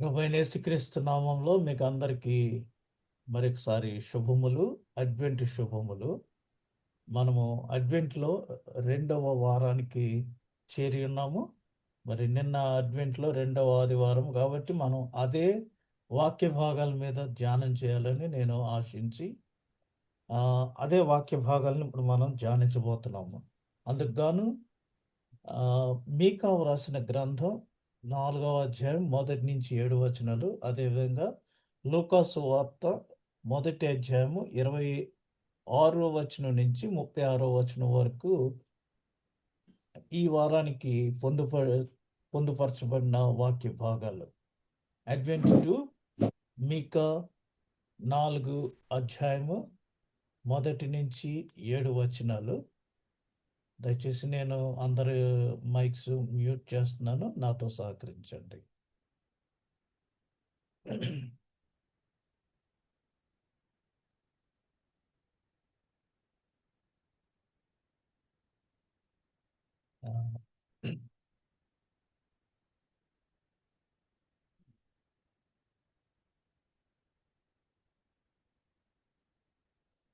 ప్రభువైన యేసుక్రీస్తు నామంలో మీకు అందరికీ మరొకసారి శుభములు, అడ్వెంట్ శుభములు. మనము అడ్వెంట్లో రెండవ వారానికి చేరి ఉన్నాము. మరి నిన్న అడ్వెంట్లో రెండవ ఆదివారం కాబట్టి మనం అదే వాక్య భాగాల మీద ధ్యానం చేయాలని నేను ఆశించి అదే వాక్య భాగాలను ఇప్పుడు మనం ధ్యానించబోతున్నాము. అందుకు గాను మీకా వ్రాసిన గ్రంథం 4వ అధ్యాయం 1 నుంచి 7 వచనాలు, అదేవిధంగా లూకాసు వార్త 1వ అధ్యాయము 26వ వచనం నుంచి 36వ వచనం వరకు ఈ వారానికి పొందుపరచబడిన వాక్య భాగాలు. అడ్వెంట్ టు మీకా 4 అధ్యాయము 1 నుంచి 7 వచనాలు. దయచేసి నేను అందరి మైక్స్ మ్యూట్ చేస్తున్నాను, నాతో సహకరించండి.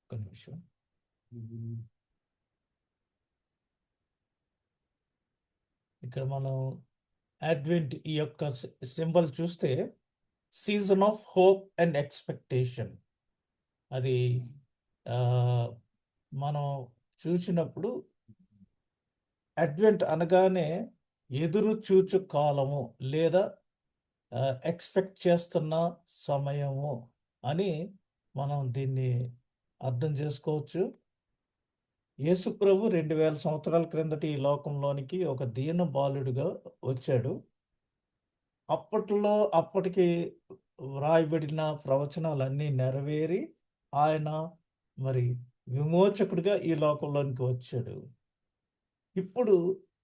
ఒక నిమిషం. ఇక్కడ మనం అడ్వెంట్ ఈ యొక్క సింబల్ చూస్తే season of hope and expectation. అది మనం చూసినప్పుడు అడ్వెంట్ అనగానే ఎదురు చూచు కాలము లేదా ఎక్స్పెక్ట్ చేస్తున్న సమయము అని మనం దీన్ని అర్థం చేసుకోవచ్చు. యేసుప్రభు 2000 సంవత్సరాల క్రిందట ఈ లోకంలోనికి ఒక దీన బాలుడిగా వచ్చాడు. అప్పటికి వ్రాయబడిన ప్రవచనాలన్నీ నెరవేరి ఆయన మరి విమోచకుడిగా ఈ లోకంలోనికి వచ్చాడు. ఇప్పుడు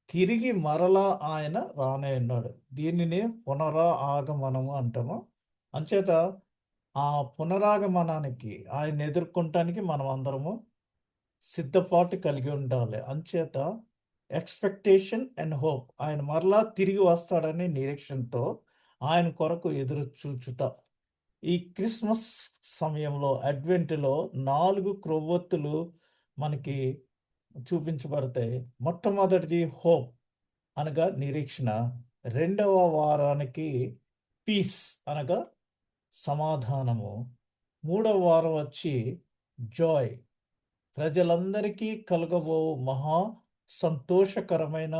తిరిగి మరలా ఆయన రానే ఉన్నాడు. దీనినే పునరాగమనము అంటాము. అంచేత ఆ పునరాగమనానికి ఆయన ఎదుర్కొనటానికి మనం అందరము సిద్ధపాటు కలిగి ఉండాలి. అంచేత ఎక్స్పెక్టేషన్ అండ్ హోప్, ఆయన మరలా తిరిగి వస్తాడనే నిరీక్షణతో ఆయన కొరకు ఎదురు చూచుట. ఈ క్రిస్మస్ సమయంలో అడ్వెంట్లో 4 క్రొవ్వొత్తులు మనకి చూపించబడతాయి. మొట్టమొదటిది హోప్ అనగా నిరీక్షణ, రెండవ వారానికి పీస్ అనగా సమాధానము, మూడవ వారం వచ్చి జాయ్, ప్రజలందరికీ కలగబో మహా సంతోషకరమైన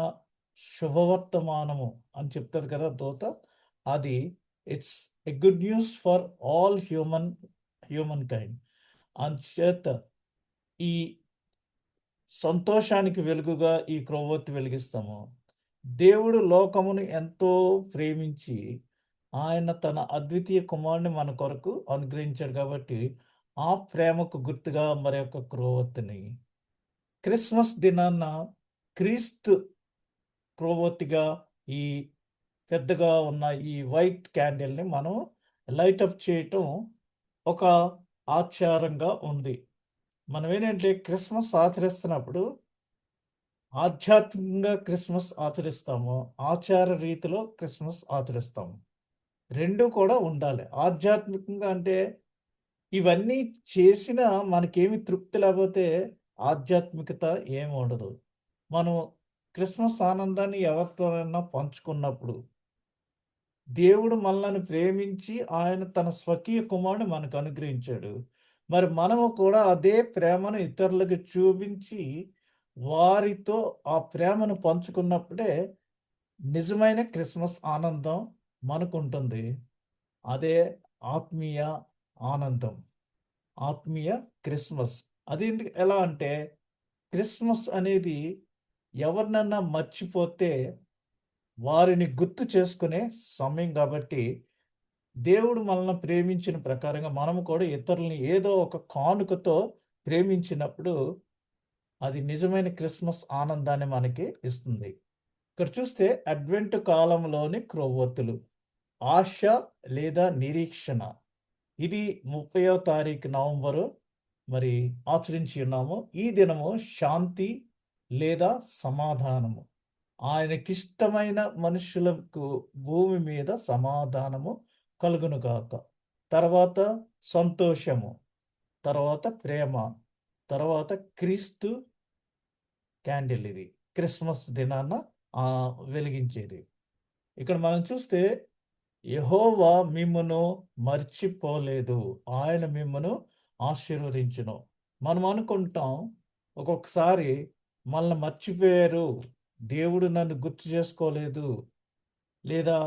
శుభవర్తమానము అని చెప్తారు కదా దూత. అది it's a good news for all human kind. అంచేత ఈ సంతోషానికి వెలుగుగా ఈ క్రొవ్వొత్తి వెలిగిస్తాము. దేవుడు లోకమును ఎంతో ప్రేమించి ఆయన తన అద్వితీయ కుమారుని మన కొరకు అనుగ్రహించాడు కాబట్టి ఆ ప్రేమకు గుర్తుగా మరి యొక్క క్రొవ్వొత్తిని క్రిస్మస్ దినాన్న క్రీస్తు క్రొవ్వొత్తిగా ఈ పెద్దగా ఉన్న ఈ వైట్ క్యాండిల్ని మనం లైట్ అప్ చేయటం ఒక ఆచారంగా ఉంది. మనం ఏంటంటే క్రిస్మస్ ఆచరిస్తున్నప్పుడు ఆధ్యాత్మికంగా క్రిస్మస్ ఆచరిస్తాము, ఆచార రీతిలో క్రిస్మస్ ఆచరిస్తాము. రెండు కూడా ఉండాలి. ఆధ్యాత్మికంగా అంటే ఇవన్నీ చేసినా మనకేమి తృప్తి లేకపోతే ఆధ్యాత్మికత ఏమి ఉండదు. మనం క్రిస్మస్ ఆనందాన్ని ఎవరితోనైనా పంచుకున్నప్పుడు దేవుడు మనల్ని ప్రేమించి ఆయన తన స్వకీయ కుమారుని మనకు అనుగ్రహించాడు. మరి మనము కూడా అదే ప్రేమను ఇతరులకు చూపించి వారితో ఆ ప్రేమను పంచుకున్నప్పుడే నిజమైన క్రిస్మస్ ఆనందం మనకుంటుంది. అదే ఆత్మీయ ఆనందం, ఆత్మీయ క్రిస్మస్. అది ఎలా అంటే క్రిస్మస్ అనేది ఎవరినన్నా మర్చిపోతే వారిని గుర్తు చేసుకునే సమయం కాబట్టి దేవుడు మనల్ని ప్రేమించిన ప్రకారంగా మనము కూడా ఇతరులని ఏదో ఒక కానుకతో ప్రేమించినప్పుడు అది నిజమైన క్రిస్మస్ ఆనందాన్ని మనకి ఇస్తుంది. ఇక్కడ చూస్తే అడ్వెంట్ కాలంలోని క్రొవ్వొత్తులు, ఆశ లేదా నిరీక్షణ. ఇది 30వ తారీఖు నవంబరు మరి ఆచరించి ఉన్నాము. ఈ దినము శాంతి లేదా సమాధానము. ఆయనకిష్టమైన మనుషులకు భూమి మీద సమాధానము కలుగునుగాక. తర్వాత సంతోషము, తర్వాత ప్రేమ, తర్వాత క్రీస్తు క్యాండిల్ ఇది. క్రిస్మస్ దినాన వెలిగించేది. ఇక్కడ మనం చూస్తే యెహోవా మిమ్మును మర్చిపోలేదు. ఆయన మిమ్మును ఆశీర్వదించును. మనం అనుకుంటాం ఒక్కొక్కసారి మనల్ని మర్చిపోయారు. దేవుడు నన్ను గుర్తు చేసుకోలేదు. లేదా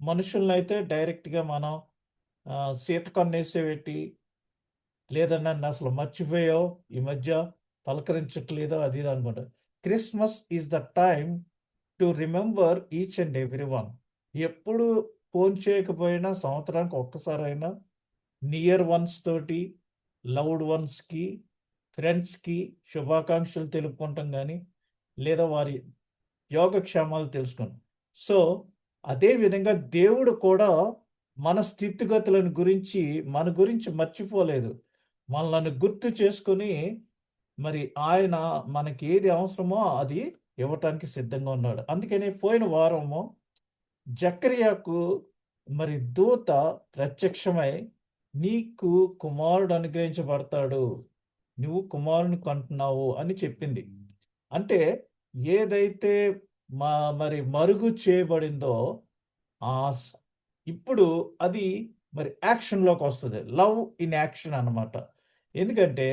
మనుషులనైతే డైరెక్ట్‌గా మనం సీతకన్నేసేవేటి, లేదా నన్నసలు మర్చిపోయావు, ఈ మధ్య పలకరించట్లేదు అది ఇది అనుకుంటారు. Christmas is the time to remember each and every one. ఎప్పుడు ఫోన్ చేయకపోయినా సంవత్సరానికి ఒక్కసారైనా నియర్ వన్స్ తోటి, లవ్డ్ వన్స్‌కి, ఫ్రెండ్స్‌కి శుభాకాంక్షలు తెలుపుకుంటాం గానీ, లేదా వారి యోగక్షేమాలు తెలుసుకుని. సో, అదే విధంగా దేవుడు కూడా మన స్థితిగతులను గురించి, మన గురించి మర్చిపోలేదు. మనలను గుర్తు చేసుకొని, మరి ఆయన మనకి ఏది అవసరమో అది ఇవ్వటానికి సిద్ధంగా ఉన్నాడు. అందుకనే పోయిన వారము జకర్యాకు మరి దూత ప్రత్యక్షమై, "నీకు కుమారుడు అనుగ్రహించబడతాడు. నువ్వు కుమారుని కంటున్నావు" అని చెప్పింది. అంటే ఏదైతే మా మరి మరుగు చేయబడిందో ఆహ్, స్ ఇప్పుడు అది మరి యాక్షన్‌లోకొస్తది. లవ్ ఇన్ యాక్షన్ అన్నమాట. ఎందుకంటే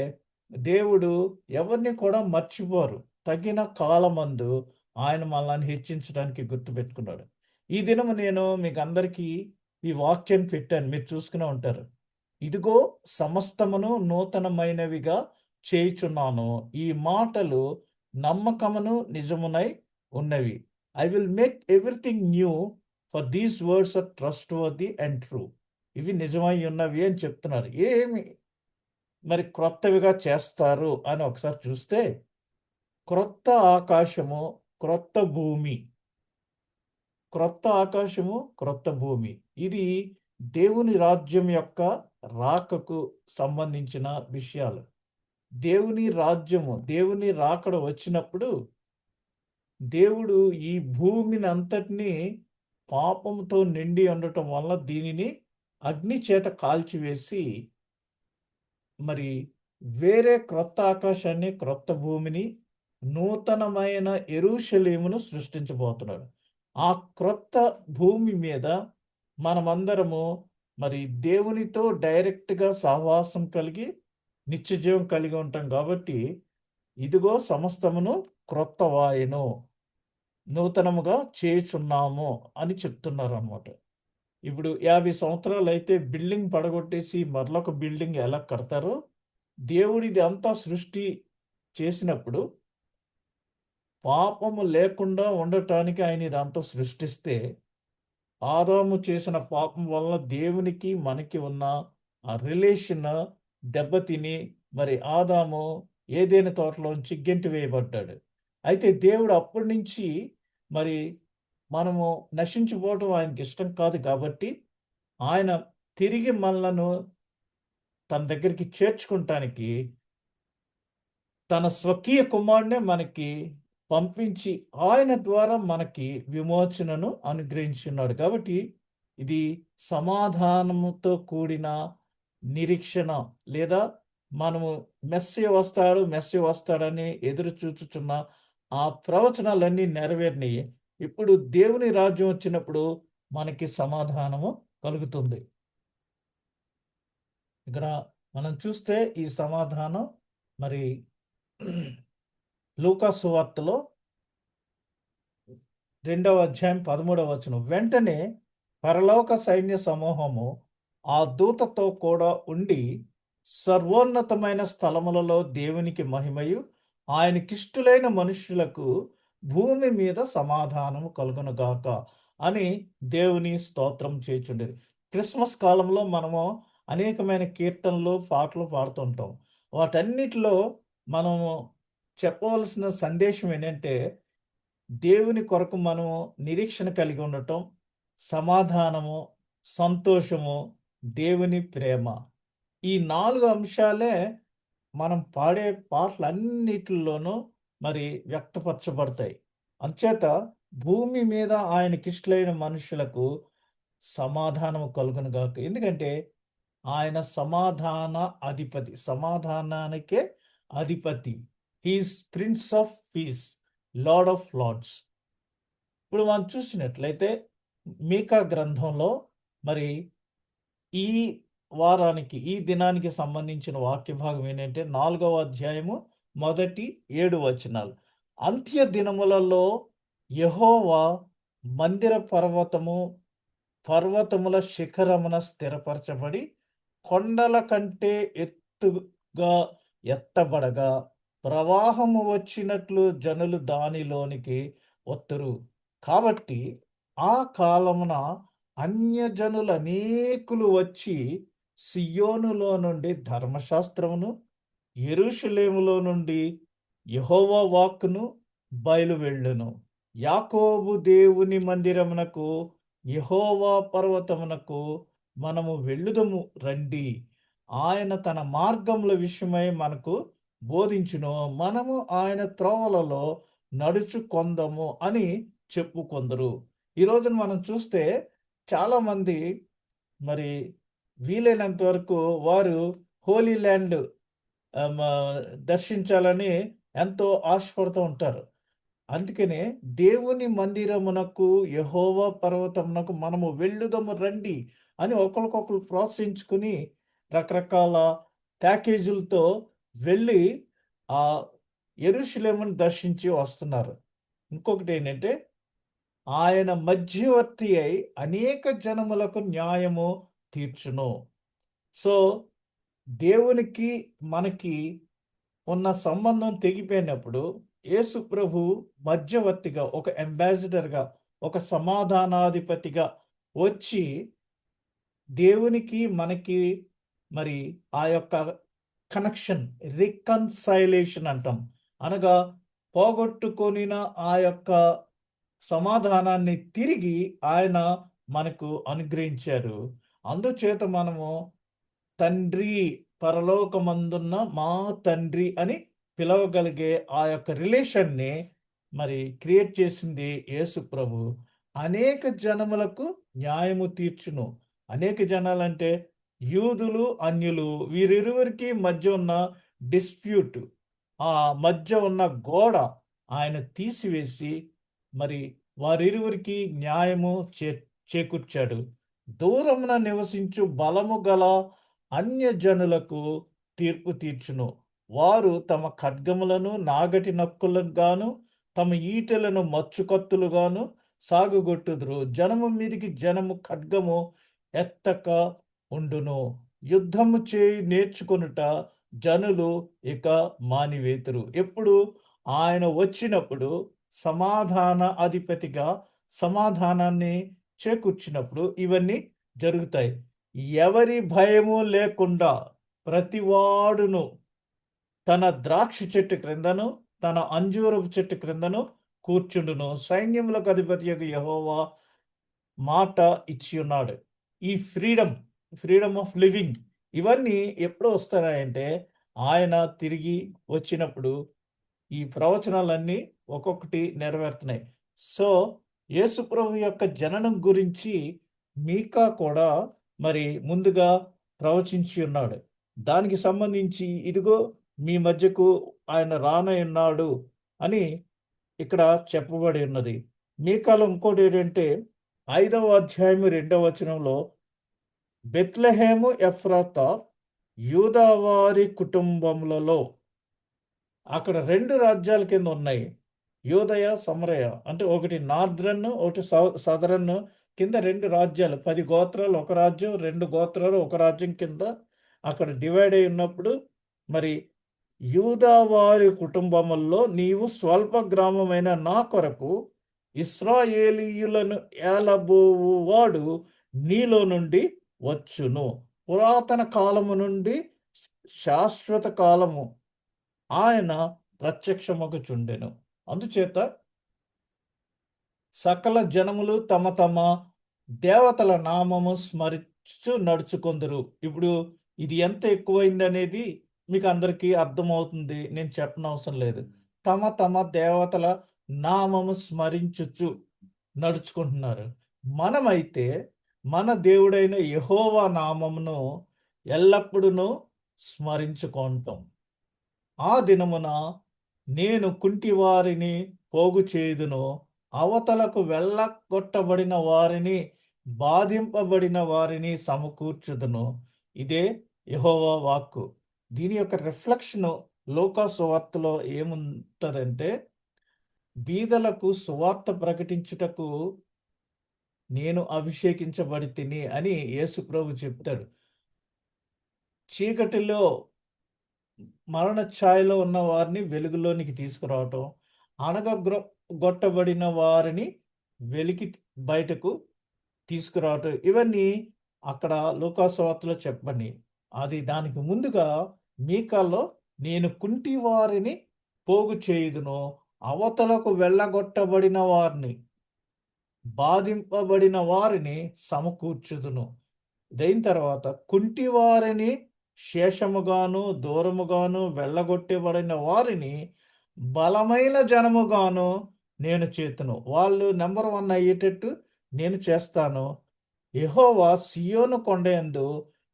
దేవుడు ఎవరిని కూడా మర్చిపోరు. తగిన కాలమందు ఆయన మనల్ని హెచ్చించడానికి గుర్తుపెట్టుకున్నాడు. ఈ దినము నేను మీకందరికీ ఈ వాక్యం పెట్టాను. మీరు చూసుకునే ఉంటారు. ఇదిగో సమస్తమును నూతనమైనవిగా చేయుచున్నాను. ఈ మాటలు నమ్మకమును నిజమునై ఉన్నవి. I will make everything new for these words are trustworthy and true. ఇవి నిజమై ఉన్నవి అని చెప్తున్నారు. ఏమి మరి క్రొత్తవిగా చేస్తారు అని ఒకసారి చూస్తే, క్రొత్త ఆకాశము, క్రొత్త భూమి. క్రొత్త ఆకాశము, క్రొత్త భూమి. ఇది దేవుని రాజ్యం యొక్క రాకకు సంబంధించిన విషయాలు. దేవుని రాజ్యము, దేవుని రాకడ వచ్చినప్పుడు, దేవుడు ఈ భూమినంతటిని పాపంతో నిండి ఉండటం వల్ల దీనిని అగ్ని చేత కాల్చివేసి, మరి వేరే క్రొత్త ఆకాశాన్ని, క్రొత్త భూమిని, నూతనమైన యెరూషలేమును సృష్టించబోతున్నాడు. ఆ క్రొత్త భూమి మీద మనమందరము మరి దేవునితో డైరెక్ట్‌గా సహవాసం కలిగి, నిత్యజీవం కలిగి ఉంటాం కాబట్టి, ఇదిగో సమస్తమును క్రొత్తవాయెను, నూతనముగా చేయుచున్నాము అని చెప్తున్నారనమాట. ఇప్పుడు 50 సంవత్సరాలైతే బిల్డింగ్ పడగొట్టేసి మరలొక బిల్డింగ్ ఎలా కడతారో, దేవుడు ఇదంతా సృష్టి చేసినప్పుడు, పాపము లేకుండా ఉండటానికి ఆయన ఇదంతా సృష్టిస్తే, ఆదాము చేసిన పాపం వలన దేవునికి, మనకి ఉన్న ఆ రిలేషన్ దెబ్బతిని, మరి ఆదాము ఏదెను తోటలోంచి గెంటి వేయబడ్డాడు. అయితే దేవుడు అప్పటినుంచి మరి మనము నశించిపోవటం ఆయనకిష్టం కాదు కాబట్టి, ఆయన తిరిగి మనలను తన దగ్గరికి చేర్చుకుంటానికి తన స్వకీయ కుమారుడినే మనకి పంపించి, ఆయన ద్వారా మనకి విమోచనను అనుగ్రహించున్నాడు. కాబట్టి ఇది సమాధానముతో కూడిన నిరీక్షణ, లేదా మనము మెస్సీయ వస్తాడని ఎదురు చూచుచున్న ఆ ప్రవచనాలన్నీ నెరవేరినయి. ఇప్పుడు దేవుని రాజ్యం వచ్చినప్పుడు మనకి సమాధానము కలుగుతుంది. ఇక్కడ మనం చూస్తే ఈ సమాధానం మరి లూకా సువార్తలో 2వ అధ్యాయం 13వ వచనం. వెంటనే పరలోక సైన్య సమూహము ఆ దూతతో కూడా ఉండి, సర్వోన్నతమైన స్థలములలో దేవునికి మహిమయు, ఆయనకిష్టులైన మనుష్యులకు భూమి మీద సమాధానము కలుగునుగాక అని దేవుని స్తోత్రం చేయుచుండెను. క్రిస్మస్ కాలంలో మనము అనేకమైన కీర్తనలు, పాటలు పాడుతుంటాం. వాటన్నిటిలో మనము చెప్పవలసిన సందేశం ఏంటంటే, దేవుని కొరకు మనము నిరీక్షణ కలిగి ఉండటం, సమాధానము, సంతోషము, దేవుని ప్రేమ. ఈ 4 అంశాలే మనం పాడే పాటలన్నిటిలోనూ మరి వ్యక్తపరచబడతాయి. అంచేత భూమి మీద ఆయనకిష్టులైన మనుషులకు సమాధానము కలుగును గాక. ఎందుకంటే ఆయన సమాధాన అధిపతి. సమాధానానికే అధిపతి. He's prince of peace, lord of lords. ఇప్పుడు మనం చూసినట్లయితే మీకా గ్రంథంలో మరి ఈ వారానికి, ఈ దినానికి సంబంధించిన వాక్య భాగం ఏంటంటే 4వ అధ్యాయము మొదటి 7 వచనాలు. అంత్య దినములలో యెహోవా మందిర పర్వతముల శిఖరమున స్థిరపరచబడి కొండల కంటే ఎత్తుగా ఎత్తబడగా ప్రవాహము వచ్చినట్లు జనులు దానిలోనికి వత్తురు. కాబట్టి ఆ కాలమున అన్యజనులు అనేకులు వచ్చి సియోనులో నుండి ధర్మశాస్త్రమును, యెరూషలేములో నుండి యెహోవా వాక్కును బయలువెళ్ళును. యాకోబు దేవుని మందిరమునకు, యెహోవా పర్వతమునకు మనము వెళ్ళుదము రండి. ఆయన తన మార్గముల విషయమై మనకు బోధించును. మనము ఆయన త్రోవలలో నడుచుకొందము అని చెప్పుకొందరు. ఈ రోజున మనం చూస్తే చాలామంది మరి వీలైనంత వరకు వారు హోలీ ల్యాండ్ దర్శించాలని ఎంతో ఆశపడుతూ ఉంటారు. అందుకనే దేవుని మందిరమునకు, యెహోవా పర్వతమునకు మనము వెళ్ళుదము రండి అని ఒకరికొకరు ప్రోత్సహించుకుని రకరకాల ప్యాకేజీలతో వెళ్ళి ఆ యెరూషలేమును దర్శించి వస్తున్నారు. ఇంకొకటి ఏంటంటే ఆయన మధ్యవర్తి అయి అనేక జనములకు న్యాయము తీర్చును. సో దేవునికి మనకి ఉన్న సంబంధం తెగిపోయినప్పుడు యేసు ప్రభు మధ్యవర్తిగా, ఒక అంబాసిడర్గా, ఒక సమాధానాధిపతిగా వచ్చి దేవునికి మనకి మరి ఆ యొక్క కనెక్షన్, రికన్సైలేషన్ అంటాం. అనగా పోగొట్టుకొనిన ఆ యొక్క సమాధానాన్ని తిరిగి ఆయన మనకు అనుగ్రహించారు. అందుచేత మనము తండ్రి, పరలోకమందున్న మా తండ్రి అని పిలవగలిగే ఆ యొక్క రిలేషన్ని మరి క్రియేట్ చేసింది యేసు ప్రభు. అనేక జనములకు న్యాయము తీర్చును. అనేక జనాలంటే యూదులు, అన్యులు వీరిరువురికి మధ్య ఉన్న డిస్ప్యూట్, ఆ మధ్య ఉన్న గోడ ఆయన తీసివేసి మరి వారిరువురికి న్యాయము చేకూర్చాడు. దూరమున నివసించు బలము గల అన్యజనులకు తీర్పు తీర్చును. వారు తమ ఖడ్గములను నాగటి నక్కులను గాను, తమ ఈటెలను మచ్చుకత్తులుగాను సాగుగొట్టుదురు. జనము మీదికి జనము ఖడ్గము ఎత్తక ఉండును. యుద్ధము చేయి నేర్చుకొనుట జనులు ఇక మానివేతురు. ఎప్పుడు ఆయన వచ్చినప్పుడు సమాధాన అధిపతిగా సమాధానాన్ని చేకూర్చినప్పుడు ఇవన్నీ జరుగుతాయి. ఎవరి భయము లేకుండా ప్రతివాడును తన ద్రాక్ష చెట్టు క్రిందను, తన అంజూరపు చెట్టు క్రిందను కూర్చుండును. సైన్యములకు అధిపతియగు యెహోవా మాట ఇచ్చి ఉన్నాడు. ఈ ఫ్రీడమ్ ఆఫ్ లివింగ్ ఇవన్నీ ఎప్పుడు వస్తాయంటే ఆయన తిరిగి వచ్చినప్పుడు ఈ ప్రవచనాలన్నీ ఒక్కొక్కటి నెరవేరుతున్నాయి. సో యేసుప్రభు యొక్క జననం గురించి మీకా కూడా మరి ముందుగా ప్రవచించి ఉన్నాడు. దానికి సంబంధించి ఇదిగో మీ మధ్యకు ఆయన రానయున్నాడు అని ఇక్కడ చెప్పబడి ఉన్నది. మీకాలో ఇంకోటి ఏంటంటే 5వ అధ్యాయము 2వ వచనంలో బెత్లెహేము ఎఫ్రాతా యూదావారి కుటుంబములలో, అక్కడ 2 రాజ్యాల కింద ఉన్నాయి. యూదయ, సమరయ అంటే ఒకటి నార్దరన్, ఒకటి సదరన్ కింద 2 రాజ్యాలు. 10 గోత్రాలు ఒక రాజ్యం, 2 గోత్రాలు ఒక రాజ్యం కింద అక్కడ డివైడ్ అయి ఉన్నప్పుడు మరి యూదావారి కుటుంబముల్లో నీవు స్వల్ప గ్రామమైన నా కొరకు ఇశ్రాయేలీయులను ఏలబోవువాడు నీలో నుండి వచ్చును. పురాతన కాలము నుండి శాశ్వత కాలము ఆయన ప్రత్యక్షమగుచుండెను. అందుచేత సకల జనములు తమ తమ దేవతల నామము స్మరించు నడుచుకొందురు. ఇప్పుడు ఇది ఎంత ఎక్కువైంది అనేది మీకు అందరికీ అర్థమవుతుంది, నేను చెప్పనవసరం లేదు. తమ తమ దేవతల నామము స్మరించుచు నడుచుకుంటున్నారు. మనమైతే మన దేవుడైన యెహోవా నామమును ఎల్లప్పుడూ స్మరించుకుంటాం. ఆ దినమున నేను కుంటివారిని పోగు చేయుదును, అవతలకు వెళ్ళగొట్టబడిన వారిని, బాధింపబడిన వారిని సమకూర్చుదును. ఇదే యెహోవా వాక్కు. దీని యొక్క రిఫ్లెక్షను లూకా సువార్తలో ఏముంటదంటే, బీదలకు సువార్త ప్రకటించుటకు నేను అభిషేకించబడితిని అని యేసుప్రభు చెప్తాడు. చీకటిలో మరణ ఛాయలో ఉన్న వారిని వెలుగులోనికి తీసుకురావటం, గొట్టబడిన వారిని వెలికి బయటకు తీసుకురావటం, ఇవన్నీ అక్కడ లూకా సువార్తలో చెప్పబడి, అది దానికి ముందుగా మీకాలో నేను కుంటి వారిని పోగు చేయుదును, అవతలకు వెళ్ళగొట్టబడిన వారిని, బాధింపబడిన వారిని సమకూర్చుదును. దైన తర్వాత కుంటివారిని శేషముగాను దూరముగాను వెళ్ళగొట్టబడిన వారిని బలమైన జనముగాను నేను చేతును. వాళ్ళు నెంబర్ 1 అయ్యేటట్టు నేను చేస్తాను. యెహోవా సియోను కొండయందు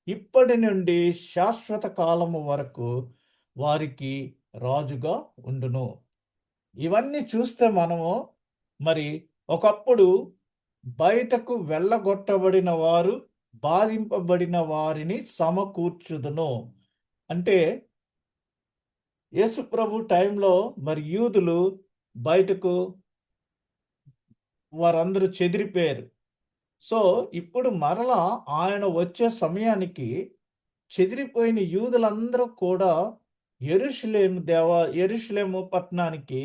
ఇప్పటి నుండి శాశ్వత కాలము వరకు వారికి రాజుగా ఉండును. ఇవన్నీ చూస్తే మనము మరి ఒకప్పుడు బయటకు వెళ్ళగొట్టబడిన వారు, బాధింపబడిన వారిని సమకూర్చుదును. అంటే యేసుప్రభు టైంలో మరి యూదులు బయటకు వారందరూ చెదిరిపోయారు. సో, ఇప్పుడు మరలా ఆయన వచ్చే సమయానికి చెదిరిపోయిన యూదులందరూ కూడా యెరూషలేము పట్టణానికి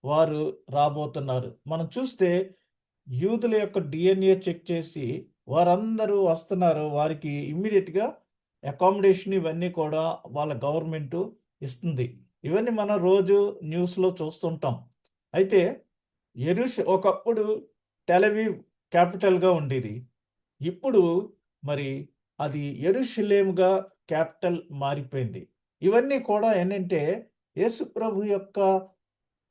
వారు రాబోతున్నారు. మనం చూస్తే యూదుల యొక్క DNA చెక్ చేసి వారందరూ వస్తున్నారు. వారికి ఇమ్మీడియేట్‌గా అకామిడేషన్ ఇవన్నీ కూడా వాళ్ళ గవర్నమెంటు ఇస్తుంది. ఇవన్నీ మనం రోజు న్యూస్‌లో చూస్తుంటాం. అయితే ఒకప్పుడు టెలవీవ్ క్యాపిటల్‌గా ఉండేది. ఇప్పుడు మరి అది యెరూషలేముగా క్యాపిటల్ మారిపోయింది. ఇవన్నీ కూడా ఏంటంటే యేసుప్రభు యొక్క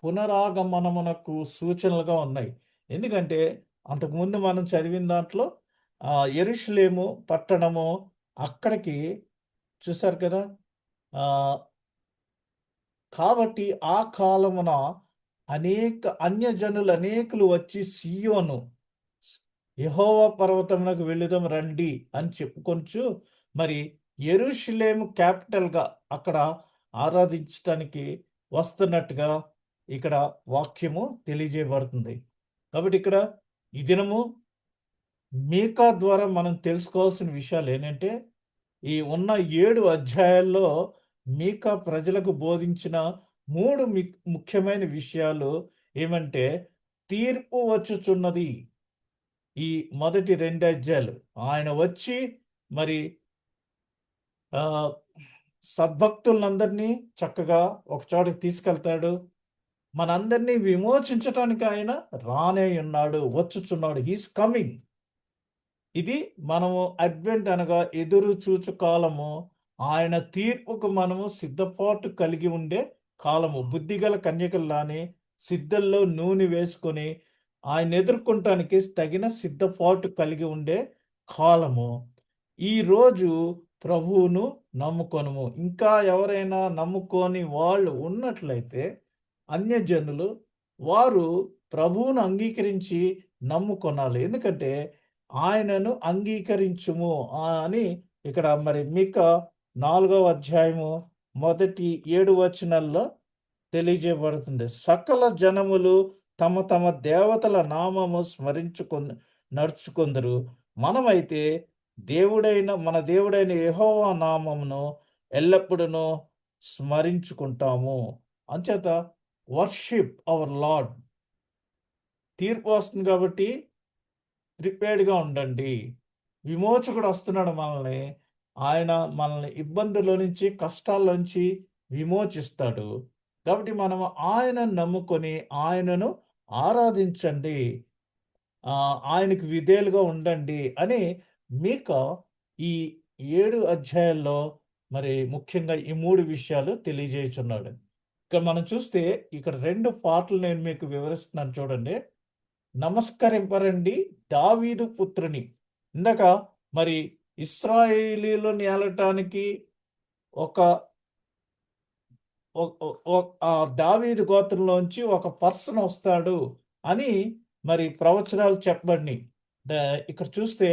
పునరాగమనమునకు సూచనలుగా ఉన్నాయి. ఎందుకంటే అంతకుముందు మనం చదివిన దాంట్లో యెరూషలేము పట్టణము అక్కడికి చూసారు కదా! ఆహ్, కాబట్టి ఆ కాలమున అన్యజనులు అనేకులు వచ్చి సీయోను స్ యెహోవా పర్వతమునకు వెళ్ళుదాం రండి అని చెప్పుకొనుచు మరి యెరూషలేము క్యాపిటల్‌గా అక్కడ ఆరాధించటానికి వస్తున్నట్టుగా ఇక్కడ వాక్యము తెలియజేయబడుతుంది. కాబట్టి ఇక్కడ ఈ దినము మీకా ద్వారా మనం తెలుసుకోవాల్సిన విషయాలేంటంటే, ఈ ఉన్న 7 అధ్యాయాల్లో మీకా ప్రజలకు బోధించిన 3 ముఖ్యమైన విషయాలు ఏమంటే, తీర్పు వచ్చుచున్నది. ఈ మొదటి 2 అధ్యాయాలు. ఆయన వచ్చి మరి ఆహ్, సద్భక్తులందరినీ చక్కగా ఒక చోటకి తీసుకెళ్తాడు. మనందరినీ విమోచించటానికి ఆయన రానే ఉన్నాడు, వచ్చుచున్నాడు. He is coming. ఇది మనము అడ్వెంట్ అనగా ఎదురు చూచు కాలము. ఆయన తీర్పుకు మనము సిద్ధపాటు కలిగి ఉండే కాలము. బుద్ధిగల కన్యకల్లాని సిద్ధల్లో నూనె వేసుకొని ఆయన ఎదుర్కొనటానికి తగిన సిద్ధపాటు కలిగి ఉండే కాలము. ఈరోజు ప్రభువును నమ్ముకొనుము. ఇంకా ఎవరైనా నమ్ముకోని వాళ్ళు ఉన్నట్లయితే అన్యజనులు వారు ప్రభువును అంగీకరించి నమ్ముకొనాలి. ఎందుకంటే ఆయనను అంగీకరించుము అని ఇక్కడ మరి మీకా 4వ అధ్యాయము మొదటి 7 వచనాల్లో తెలియజేయబడుతుంది. సకల జనములు తమ తమ దేవతల నామము నడుచుకొందురు. మనమైతే మన దేవుడైన యెహోవా నామమును ఎల్లప్పుడూ స్మరించుకుంటాము. అంచేత వర్షిప్ అవర్ లార్డ్. తీర్పు వస్తుంది కాబట్టి ప్రిపేర్డ్‌గా ఉండండి. విమోచకుడు వస్తున్నాడు మనల్ని. ఆయన మనల్ని ఇబ్బందుల్లో నుంచి, కష్టాల్లోంచి విమోచిస్తాడు. కాబట్టి మనం ఆయనను నమ్ముకొని ఆయనను ఆరాధించండి. ఆయనకు విధేయులుగా ఉండండి అని మీకా ఈ 7 అధ్యాయాల్లో మరి ముఖ్యంగా ఈ 3 విషయాలు తెలియజేయుచున్నాడు. ఇక్కడ మనం చూస్తే ఇక్కడ 2 పాటలు నేను మీకు వివరిస్తున్నాను చూడండి. నమస్కరింపరండి దావీదు పుత్రుని. ఇందాక మరి ఇశ్రాయేలీయులను ఏలటానికి ఒక దావీదు గోత్రంలోంచి ఒక పర్సన్ వస్తాడు అని మరి ప్రవచనాలు చెప్పబడినాయి. ఇక్కడ చూస్తే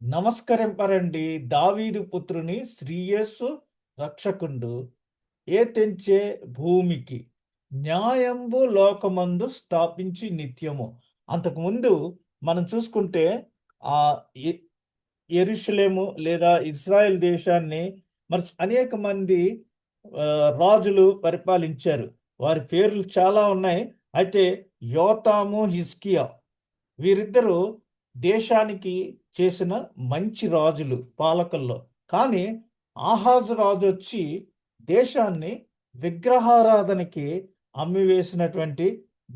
నమస్కరింపరండి దావీదు పుత్రుని శ్రీయేసు రక్షకుండు ఏ తెంచే భూమికి న్యాయంబు లోకమందు స్థాపించి నిత్యము. అంతకుముందు మనం చూసుకుంటే ఆ యెరూషలేము లేదా ఇజ్రాయెల్ దేశాన్ని మరి అనేక మంది రాజులు పరిపాలించారు. వారి పేర్లు చాలా ఉన్నాయి. అయితే యోతాము, హిజ్కియా వీరిద్దరూ దేశానికి చేసిన మంచి రాజులు పాలకుల్లో. కానీ ఆహాజు రాజు వచ్చి దేశాన్ని విగ్రహారాధనకి అమ్మివేసినటువంటి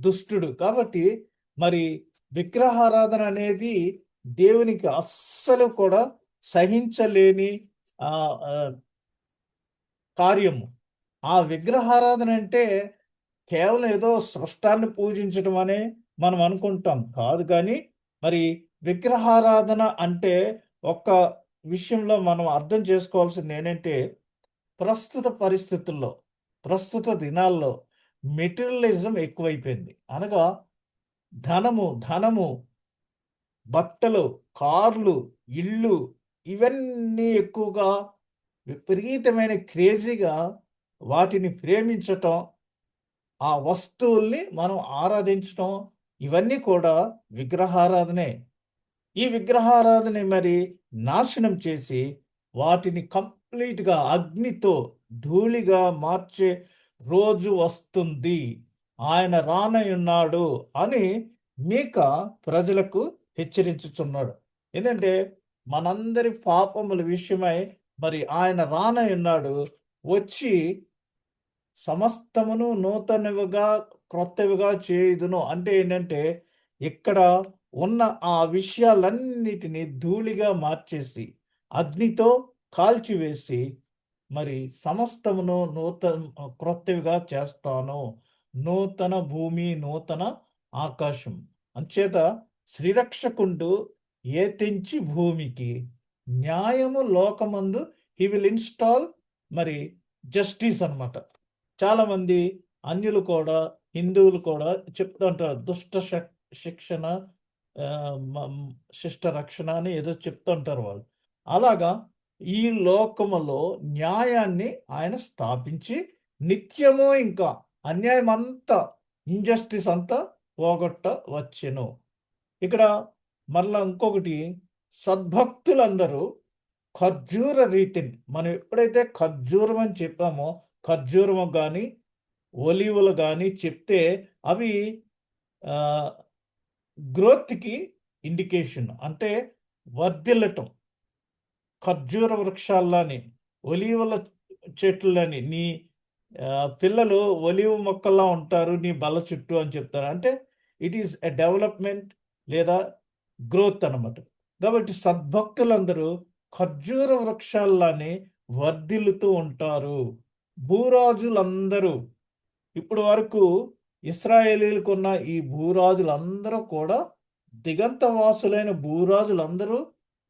దుష్టుడు. కాబట్టి మరి విగ్రహారాధన అనేది దేవునికి అస్సలు కూడా సహించలేని ఆ ఆ, కార్యము. ఆ విగ్రహారాధన అంటే కేవలం ఏదో సృష్టాన్ని పూజించడం అనే మనం అనుకుంటాం కాదు. కానీ మరి విగ్రహారాధన అంటే ఒక్క విషయంలో మనం అర్థం చేసుకోవాల్సింది ఏంటంటే, ప్రస్తుత పరిస్థితుల్లో, ప్రస్తుత దినాల్లో మెటీరియలిజం ఎక్కువైపోయింది. అనగా ధనము, బట్టలు, కార్లు, ఇళ్ళు ఇవన్నీ ఎక్కువగా విపరీతమైన క్రేజీగా వాటిని ప్రేమించటం, ఆ వస్తువుల్ని మనం ఆరాధించటం ఇవన్నీ కూడా విగ్రహారాధనే. ఈ విగ్రహారాధన మరి నాశనం చేసి వాటిని కంప్లీట్గా అగ్నితో ధూళిగా మార్చే రోజు వస్తుంది, ఆయన రానయున్నాడు అని మీకా ప్రజలకు హెచ్చరించుచున్నాడు. ఎందుకంటే మనందరి పాపముల విషయమై మరి ఆయన రానయున్నాడు, వచ్చి సమస్తమును నూతనవిగా క్రొత్తవిగా చేయుదును. అంటే ఏంటంటే ఇక్కడ ఉన్న ఆ విషయాలన్నిటినీ ధూళిగా మార్చేసి అగ్నితో కాల్చివేసి మరి సమస్తమును క్రొత్తవిగా చేస్తాను. నూతన భూమి, నూతన ఆకాశం. అంచేత శ్రీరక్షకుండు ఏ తెంచి భూమికి న్యాయము లోకమందు హీ విల్ ఇన్స్టాల్ మరి జస్టిస్ అన్నమాట. చాలామంది అన్యులు కూడా, హిందువులు కూడా చెప్తుంటారు దుష్ట శిక్షణ, శిష్ట రక్షణ అని ఏదో చెప్తుంటారు వాళ్ళు. అలాగా ఈ లోకములో న్యాయాన్ని ఆయన స్థాపించి నిత్యము ఇంకా అన్యాయం అంతా, ఇంజస్టిస్ అంతా పోగొట్ట వచ్చెను. ఇక్కడ మరలా ఇంకొకటి, సద్భక్తులందరూ ఖర్జూర రీతిని, మనం ఎప్పుడైతే ఖర్జూరం అని చెప్పామో, ఖర్జూరము కానీ ఒలీవులు కానీ చెప్తే అవి గ్రోత్కి ఇండికేషన్, అంటే వర్ధిల్లటం. ఖర్జూర వృక్షాలని, ఒలీవుల చెట్లని, నీ పిల్లలు ఒలీవ మొక్కల్లా ఉంటారు నీ బల్ల చుట్టూ అని చెప్తారు. అంటే ఇట్ ఈస్ ఎ డెవలప్మెంట్ లేదా గ్రోత్ అన్నమాట. కాబట్టి సద్భక్తులందరూ ఖర్జూర వృక్షాల్లానే వర్ధిల్లుతూ ఉంటారు. భూరాజులందరూ ఇప్పుడు వరకు ఇశ్రాయేలీలకున్న ఈ భూరాజులందరూ కూడా, దిగంతవాసులైన భూరాజులందరూ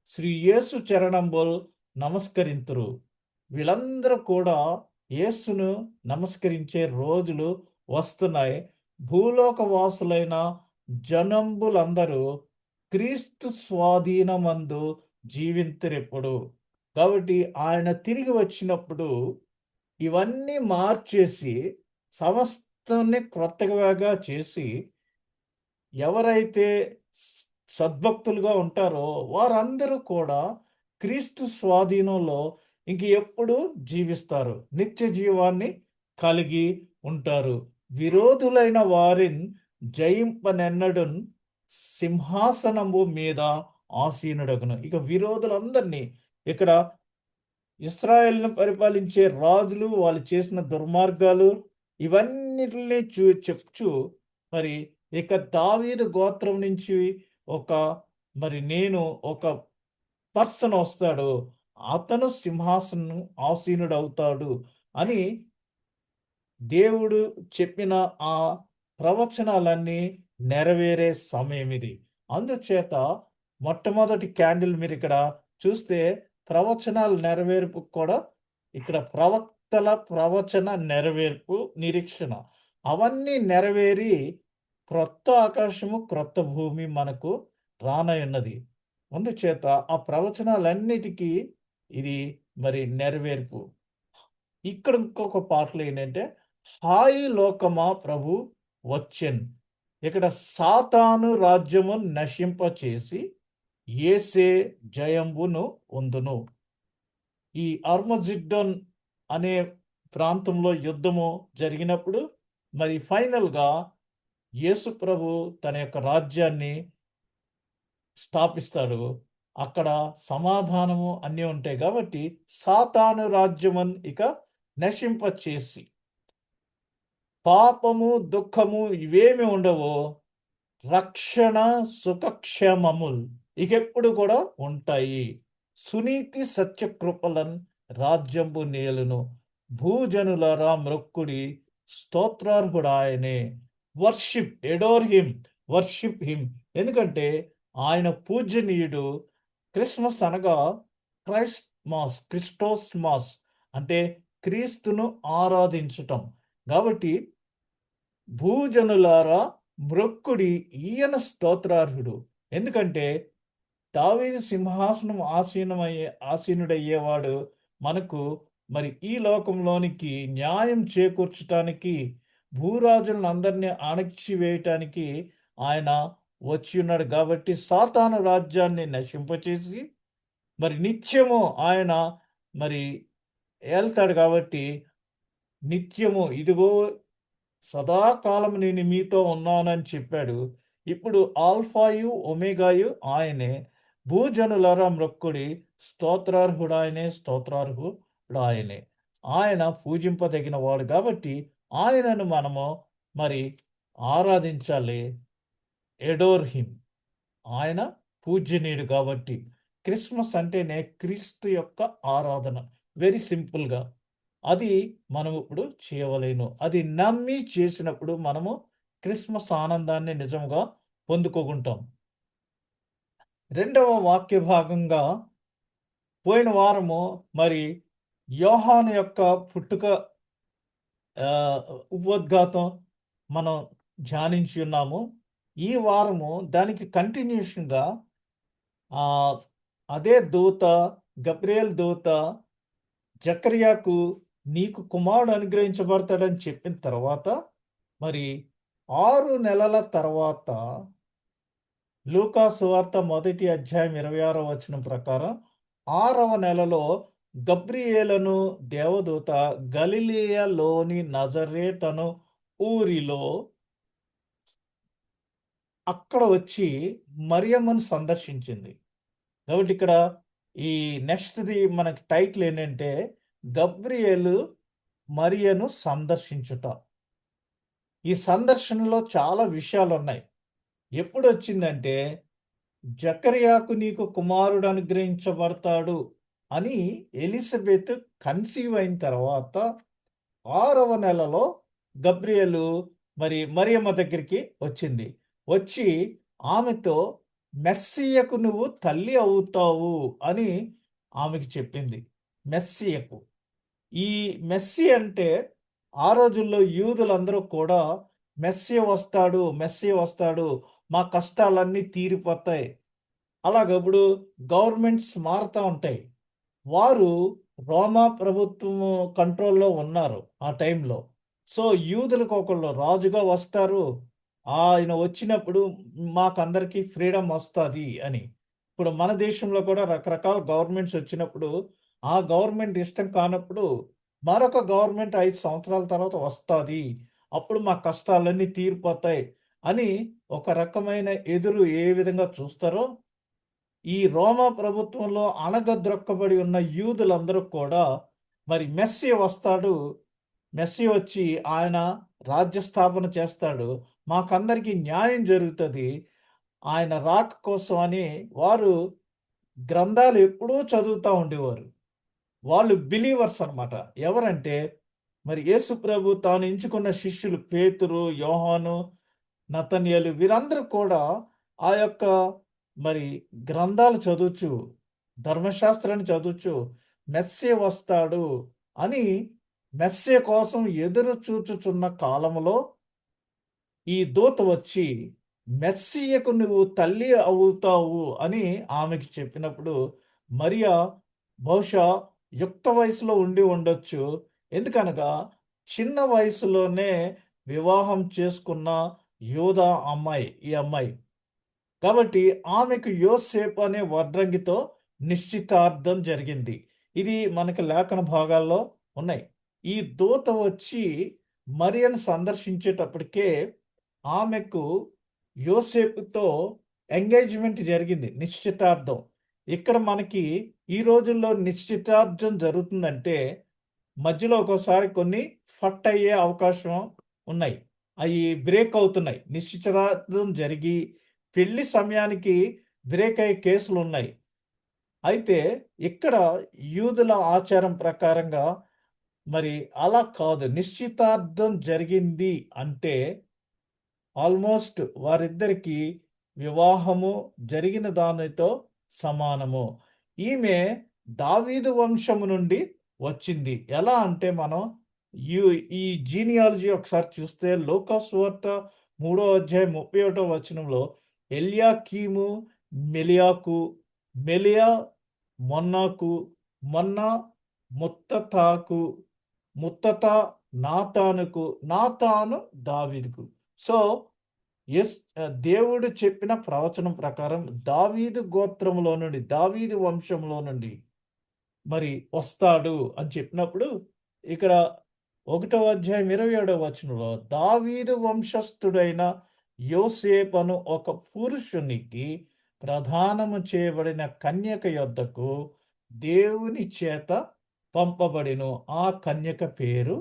శ్రీ యేసు చరణంబుల్ నమస్కరింతురు. వీళ్ళందరూ కూడా యేసును నమస్కరించే రోజులు వస్తున్నాయి. భూలోక వాసులైన జనంబులందరూ క్రీస్తు స్వాధీనమందు జీవింతురెప్పుడు. కాబట్టి ఆయన తిరిగి వచ్చినప్పుడు ఇవన్నీ మార్చేసి సమస్తాన్ని క్రొత్తగా చేసి ఎవరైతే సద్భక్తులుగా ఉంటారో వారందరూ కూడా క్రీస్తు స్వాధీనంలో ఇంక ఎప్పుడు జీవిస్తారు, నిత్య జీవాన్ని కలిగి ఉంటారు. విరోధులైన వారిని జయింపనెన్నడున్ సింహాసనము మీద ఆసీనుడగును. ఇక విరోధులందరినీ, ఇక్కడ ఇశ్రాయేలును పరిపాలించే రాజులు వాళ్ళు చేసిన దుర్మార్గాలు ఇవన్నిటిని చెప్చు మరి ఇక దావీదు గోత్రం నుంచి ఒక పర్సన్ వస్తాడు, అతను సింహాసనం ఆసీనుడు అవుతాడు అని దేవుడు చెప్పిన ఆ ప్రవచనాలన్నీ నెరవేరే సమయం ఇది. అందుచేత మొట్టమొదటి క్యాండిల్ మీరిక్కడ చూస్తే ప్రవచనాలు నెరవేర్పుకు కూడా ఇక్కడ ప్రవక్తల ప్రవచన నెరవేర్పు నిరీక్షణ. అవన్నీ నెరవేరి క్రొత్త ఆకాశము, క్రొత్త భూమి మనకు రానయున్నది. అందుచేత ఆ ప్రవచనాలన్నిటికీ ఇది మరి నెరవేర్పు. ఇక్కడ ఇంకొక పాటలో ఏంటంటే, హాయి లోకమా ప్రభు వచ్చెన్. ఇక్కడ సాతాను రాజ్యము నశింపచేసి యేసే జయంబును పొందును. ఈ అర్మజిడ్డోన్ అనే ప్రాంతంలో యుద్ధము జరిగినప్పుడు మరి ఫైనల్‌గా యేసు ప్రభు తన యొక్క రాజ్యాన్ని స్థాపిస్తాడు. అక్కడ సమాధానము అన్నీ ఉంటాయి కాబట్టి సాతాను రాజ్యమున్ ఇక నశింపచేసి పాపము, దుఃఖము ఇవేమి ఉండవో రక్షణ, సుఖక్షేమముల్ ఇకెప్పుడు కూడా ఉంటాయి. సునీతి సత్యకృపలన్ రాజ్యంబు నేలును. భూజనులారా మ్రొక్కుడి స్తోత్రార్హుడాయనే. Worship, adore him, worship him. ఎందుకంటే ఆయన పూజనీయుడు. క్రిస్మస్ అనగా క్రైస్ట్ మాస్, క్రిస్టోస్ మాస్ అంటే క్రీస్తును ఆరాధించటం. కాబట్టి భూజనులారా మ్రొక్కుడి, ఈయన స్తోత్రార్హుడు. ఎందుకంటే దావీదు సింహాసనం ఆసీనుడయ్యేవాడు మనకు మరి ఈ లోకంలోనికి న్యాయం చేకూర్చటానికి, భూరాజులందరినీ అణచివేయటానికి ఆయన వచ్చి ఉన్నాడు కాబట్టి సాతాను రాజ్యాన్ని నశింపచేసి మరి నిత్యము ఆయన మరి ఏల్తాడు కాబట్టి నిత్యము ఇదిగో సదాకాలం నేను మీతో ఉన్నానని చెప్పాడు. ఇప్పుడు ఆల్ఫాయు ఒమేగాయు ఆయనే. భూజనులారా మ్రొక్కుడి స్తోత్రార్హుడాయనే, స్తోత్రార్హుడాయనే. ఆయన పూజింపదగిన వాడు కాబట్టి ఆయనను మనము మరి ఆరాధించాలి. Adore him. ఆయన పూజ్యనీయుడు కాబట్టి క్రిస్మస్ అంటేనే క్రీస్తు యొక్క ఆరాధన. వెరీ సింపుల్‌గా. అది మనం ఇప్పుడు చేయవలెను. అది నమ్మి చేసినప్పుడు మనము క్రిస్మస్ ఆనందాన్ని నిజంగా పొందుకోకుంటాం. రెండవ వాక్య భాగంగా పోయిన వారము మరి యోహాను యొక్క పుట్టుక ఆహ్, ఉపోద్ఘాతం మనం ధ్యానించి ఉన్నాము. ఈ వారము దానికి కంటిన్యూషన్‌గా ఆహ్, అదే దూత, గబ్రియేల్ దూత జకర్యాకు నీకు కుమారుడు అనుగ్రహించబడతాడని చెప్పిన తర్వాత మరి 6 నెలల తర్వాత లూకా సువార్త మొదటి అధ్యాయం 26వ వచనం ప్రకారం 6వ నెలలో గబ్రియేలును దేవదూత గలిలయలోని నజరేతను ఊరిలో అక్కడ వచ్చి మరియమ్మను సందర్శించింది. కాబట్టి ఇక్కడ ఈ నెక్స్ట్‌ది మనకి టైటిల్ ఏంటంటే గబ్రియేలు మరియను సందర్శించుట. ఈ సందర్శనలో చాలా విషయాలున్నాయి. ఎప్పుడొచ్చిందంటే జకర్యాకు నీకు కుమారుడు అనుగ్రహించబడతాడు అని ఎలిజబెత్ కన్సీవ్ అయిన తర్వాత 6వ నెలలో గబ్రియేలు మరి మరియమ్మ దగ్గరికి వచ్చింది. వచ్చి ఆమెతో మెస్సియకు నువ్వు తల్లి అవుతావు అని ఆమెకి చెప్పింది. మెస్సియకు. ఈ మెస్సి అంటే ఆ రోజుల్లో యూదులందరూ కూడా మెస్సియ వస్తాడు, మెస్సియ వస్తాడు, మా కష్టాలన్నీ తీరిపోతాయి. అలాగప్పుడు గవర్నమెంట్స్ మారుతా ఉంటాయి. వారు రోమా ప్రభుత్వము కంట్రోల్‌లో ఉన్నారు ఆ టైంలో. సో, యూదులకు ఒకళ్ళు రాజుగా వస్తారు. ఆయన వచ్చినప్పుడు మాకందరికీ ఫ్రీడమ్ వస్తది అని. ఇప్పుడు మన దేశంలో కూడా రకరకాల గవర్నమెంట్స్ వచ్చినప్పుడు, ఆ గవర్నమెంట్ ఇష్టం కానప్పుడు మరొక గవర్నమెంట్ 5 సంవత్సరాల తర్వాత వస్తాది. అప్పుడు మా కష్టాలన్నీ తీరిపోతాయి అని ఒక రకమైన ఎదురు ఏ విధంగా చూస్తారో ఈ రోమా ప్రభుత్వంలో అణగద్రొక్కబడి ఉన్న యూదులందరూ కూడా మరి మెస్సీ వస్తాడు. మెస్సీ వచ్చి ఆయన రాజ్య స్థాపన చేస్తాడు. మాకందరికీ న్యాయం జరుగుతది. ఆయన రాక కోసం అని వారు గ్రంథాలు ఎప్పుడూ చదువుతా ఉండేవారు. వాళ్ళు బిలీవర్స్ అన్నమాట. ఎవరంటే మరి యేసు ప్రభు తాను ఎంచుకున్న శిష్యులు పేతురు, యోహాను, నతనయేలు వీరందరూ కూడా ఆ యొక్క మరి గ్రంథాలు చదువుచు, ధర్మశాస్త్రాన్ని చదువుచు మెస్సీయ వస్తాడు అని మెస్సీయ కోసం ఎదురు చూచుచున్న కాలములో ఈ దూత వచ్చి మెస్సీయకు నువ్వు తల్లి అవుతావు అని ఆమెకి చెప్పినప్పుడు మరియా బహుశా యుక్త వయసులో ఉండి ఉండొచ్చు. ఎందుకనగా చిన్న వయసులోనే వివాహం చేసుకున్న యూదా అమ్మాయి ఈ అమ్మాయి. కాబట్టి ఆమెకు యోసేపు అనే వడ్రంగితో నిశ్చితార్థం జరిగింది. ఇది మనకి లేఖన భాగాల్లో ఉన్నాయి. ఈ దూత వచ్చి మరియను సందర్శించేటప్పటికే ఆమెకు యోసేపుతో ఎంగేజ్మెంట్ జరిగింది. నిశ్చితార్థం. ఇక్కడ మనకి ఈ రోజుల్లో నిశ్చితార్థం జరుగుతుందంటే మధ్యలో ఒక్కోసారి కొన్ని ఫట్ అయ్యే అవకాశం ఉన్నాయి. అయి బ్రేక్ అవుతున్నాయి. నిశ్చితార్థం జరిగి పెళ్లి సమయానికి బ్రేక్ అయ్యే కేసులున్నాయి. అయితే ఇక్కడ యూదుల ఆచారం ప్రకారంగా మరి అలా కాదు. నిశ్చితార్థం జరిగింది అంటే ఆల్మోస్ట్ వారిద్దరికీ వివాహము జరిగిన దానితో సమానము. ఈమె దావీదు వంశము నుండి వచ్చింది. ఎలా అంటే మనం యు ఈ జీనియాలజీ ఒకసారి చూస్తే లూకా సువార్త 3వ అధ్యాయం 31వ వచనంలో ఎల్యాకీము మెలియాకు, మెలియా మొన్నాకు, మొన్నా ముత్తతాకు, ముత్తత నాతానుకు, నాతాను దావీదుకు. సో దేవుడు చెప్పిన ప్రవచనం ప్రకారం దావీదు గోత్రములో నుండి, దావీదు వంశంలో నుండి మరి వస్తాడు అని చెప్పినప్పుడు ఇక్కడ 1వ అధ్యాయం 27వ వచనంలో దావీదు వంశస్థుడైన యోసేపు అను ఒక పురుషునికి ప్రదానము చేయబడిన కన్యక యొద్దకు దేవుని చేత పంపబడెను. ఆ కన్యక పేరు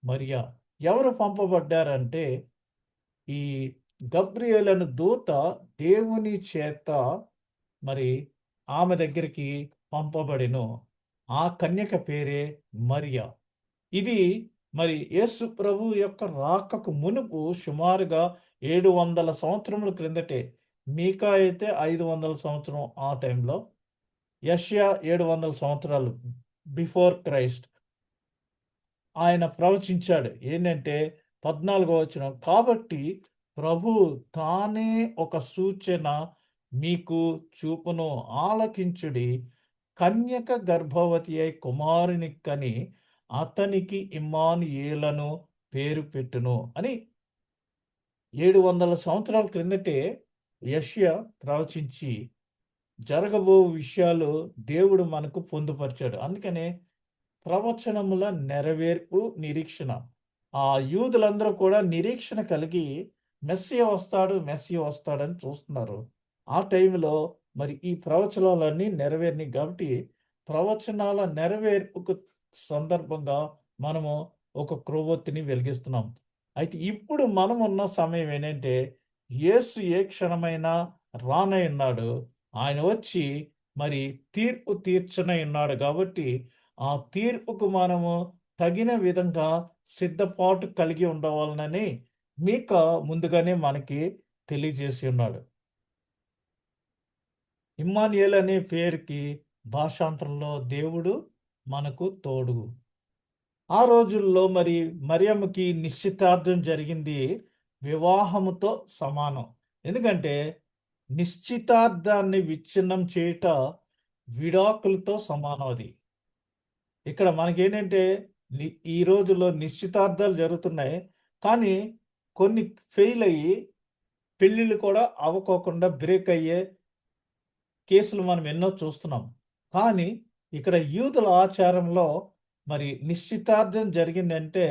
మరియా. ఎవరు పంపబడ్డారంటే ఈ గబ్రియేలు అను దూత దేవుని చేత మరి ఆమె దగ్గరికి పంపబడెను. ఆ కన్యక పేరే మరియా. ఇది మరి యేసు ప్రభు యొక్క రాకకు మునుపు సుమారుగా 700 సంవత్సరముల క్రిందటే. మీకా అయితే 500 సంవత్సరం ఆ టైంలో. యెషయా 700 సంవత్సరాలు బిఫోర్ క్రైస్ట్ ఆయన ప్రవచించాడు. ఏంటంటే 14వ వచనం, కాబట్టి ప్రభు తానే ఒక సూచన మీకు చూపును, ఆలకించుడి. కన్యక గర్భవతి అయి కుమారుని కని అతనికి ఇమ్మానుయేలను పేరు పెట్టును అని 700 సంవత్సరాల క్రిందటే యెషయా ప్రవచించి జరగబో విషయాలు దేవుడు మనకు పొందుపరిచాడు. అందుకనే ప్రవచనముల నెరవేర్పు నిరీక్షణ. ఆ యూదులందరూ కూడా నిరీక్షణ కలిగి మెస్సియ వస్తాడు, మెస్సియ వస్తాడని చూస్తున్నారు. ఆ టైంలో మరి ఈ ప్రవచనాలన్నీ నెరవేరినాయి కాబట్టి ప్రవచనాల నెరవేర్పుకు సందర్భంగా మనము ఒక క్రొవ్వొత్తిని వెలిగిస్తున్నాం. అయితే ఇప్పుడు మనం ఉన్న సమయం ఏంటంటే యేసు ఏ క్షణమైనా రానయున్నాడు. ఆయన వచ్చి మరి తీర్పు తీర్చనయున్నాడు కాబట్టి ఆ తీర్పుకు మనము తగిన విధంగా సిద్ధపాటు కలిగి ఉండవాలనని మీకా ముందుగానే మనకి తెలియజేసి ఉన్నాడు. ఇమ్మానుయేల్ అనే పేరుకి భాషాంతరంలో దేవుడు మనకు తోడు. ఆ రోజుల్లో మరి మరియమ్మకి నిశ్చితార్థం జరిగింది వివాహముతో సమానం. ఎందుకంటే నిశ్చితార్థాన్ని విచ్ఛిన్నం చేయుట విడాకులతో సమానం అది. ఇక్కడ మనకేంటంటే ఈ రోజుల్లో నిశ్చితార్థాలు జరుగుతున్నాయి. కానీ కొన్ని ఫెయిల్ అయ్యి పెళ్ళిళ్ళు కూడా అవ్వకోకుండా బ్రేక్ అయ్యే కేసులు మనం ఎన్నో చూస్తున్నాం. కానీ ఇక్కడ యూదుల ఆచారంలో మరి నిశ్చితార్థం జరిగిందంటే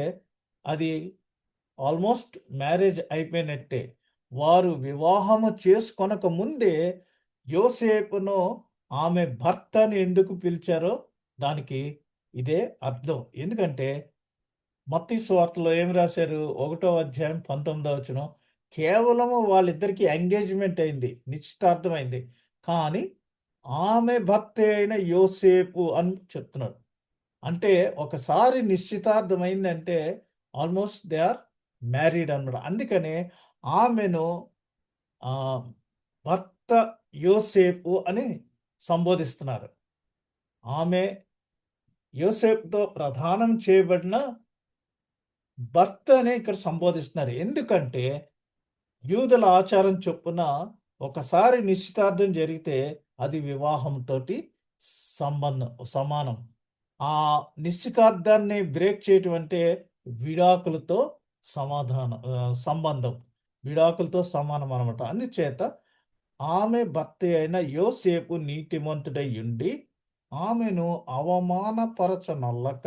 అది ఆల్మోస్ట్ మ్యారేజ్ అయిపోయినట్టే. వారు వివాహము చేసుకొనక ముందే యోసేపును ఆమె భర్తని ఎందుకు పిలిచారో దానికి ఇదే అర్థం. ఎందుకంటే మత్తయి సువార్తలో ఏం రాశారు? 1వ అధ్యాయం 19వ వచనం, కేవలము వాళ్ళిద్దరికీ ఎంగేజ్మెంట్ అయింది, నిశ్చితార్థమైంది. కానీ ఆమె భర్త అయిన యోసేపు అని చెప్తున్నాడు. అంటే ఒకసారి నిశ్చితార్థమైందంటే ఆల్మోస్ట్ దే ఆర్ మ్యారీడ్ అన్నమాట. అందుకనే ఆమెను ఆ, భర్త యోసేపు అని సంబోధిస్తున్నారు. ఆమె యోసేపుతో ప్రదానం చేయబడిన భర్త అని ఇక్కడ సంబోధిస్తున్నారు. ఎందుకంటే యూదుల ఆచారం చొప్పున ఒకసారి నిశ్చితార్థం జరిగితే అది వివాహంతో సమానం. ఆ నిశ్చితార్థాన్ని బ్రేక్ చేయటం అంటే విడాకులతో సంబంధం, విడాకులతో సమానం అనమాట. అందుచేత ఆమె భర్త అయిన యోసేపు నీతిమంతుడై ఉండి ఆమెను అవమానపరచనొల్లక